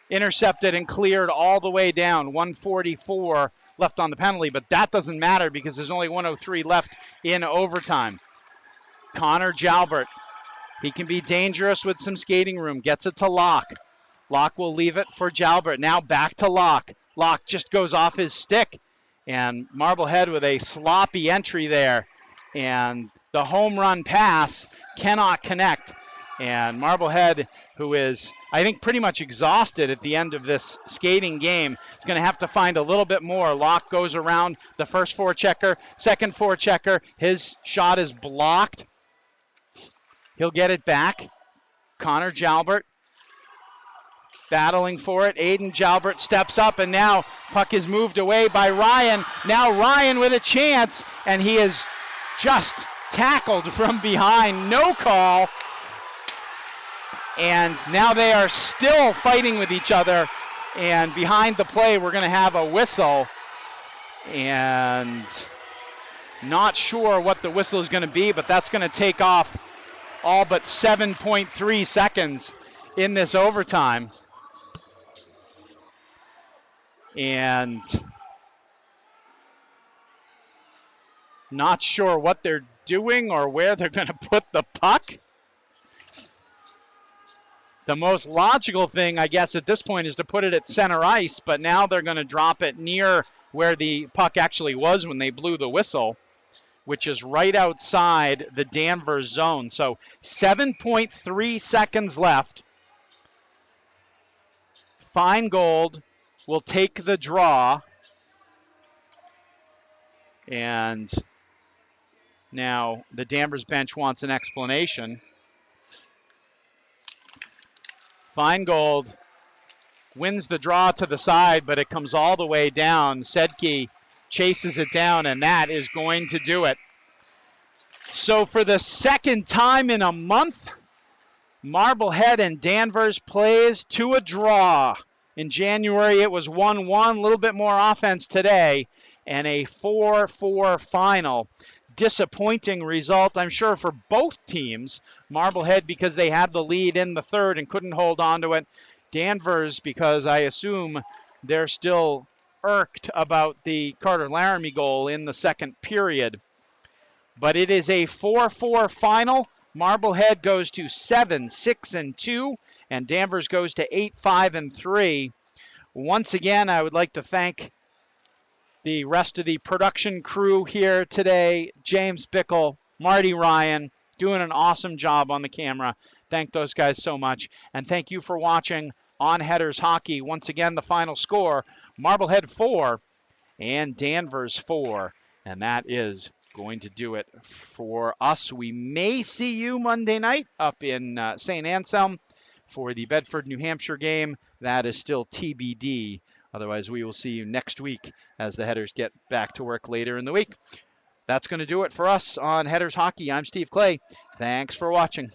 Speaker 1: intercepted and cleared all the way down. 1:44 left on the penalty, but that doesn't matter because there's only 1:03 left in overtime. Connor Jalbert, he can be dangerous with some skating room. Gets it to Locke. Locke will leave it for Jalbert. Now back to Locke. Locke just goes off his stick. And Marblehead with a sloppy entry there. And the home run pass cannot connect. And Marblehead, who is, I think, pretty much exhausted at the end of this skating game, is going to have to find a little bit more. Locke goes around the first forechecker, second forechecker. His shot is blocked. He'll get it back. Connor Jalbert battling for it. Aiden Jalbert steps up, and now puck is moved away by Ryan. Now Ryan with a chance, and he is just tackled from behind. No call. And now they are still fighting with each other. And behind the play, we're going to have a whistle. And not sure what the whistle is going to be, but that's going to take off all but 7.3 seconds in this overtime. And not sure what they're doing or where they're going to put the puck. The most logical thing, I guess, at this point is to put it at center ice, but now they're going to drop it near where the puck actually was when they blew the whistle, which is right outside the Danvers zone. So 7.3 seconds left. Feingold will take the draw. And now the Danvers bench wants an explanation. Feingold wins the draw to the side, but it comes all the way down. Sedke chases it down, and that is going to do it. So for the second time in a month, Marblehead and Danvers plays to a draw. In January, it was 1-1, a little bit more offense today, and a 4-4 final. Disappointing result, I'm sure, for both teams. Marblehead because they had the lead in the third and couldn't hold on to it. Danvers because I assume they're still irked about the Carter Laramie goal in the second period. But it is a 4-4 final. Marblehead goes to 7-6-2, and Danvers goes to 8-5-3. Once again, I would like to thank the rest of the production crew here today. James Bickle, Marty Ryan, doing an awesome job on the camera. Thank those guys so much. And thank you for watching on Headers Hockey. Once again, the final score, Marblehead 4 and Danvers 4. And that is going to do it for us. We may see you Monday night up in St. Anselm for the Bedford, New Hampshire game. That is still TBD. Otherwise, we will see you next week as the Headers get back to work later in the week. That's going to do it for us on Headers Hockey. I'm Steve Clay. Thanks for watching.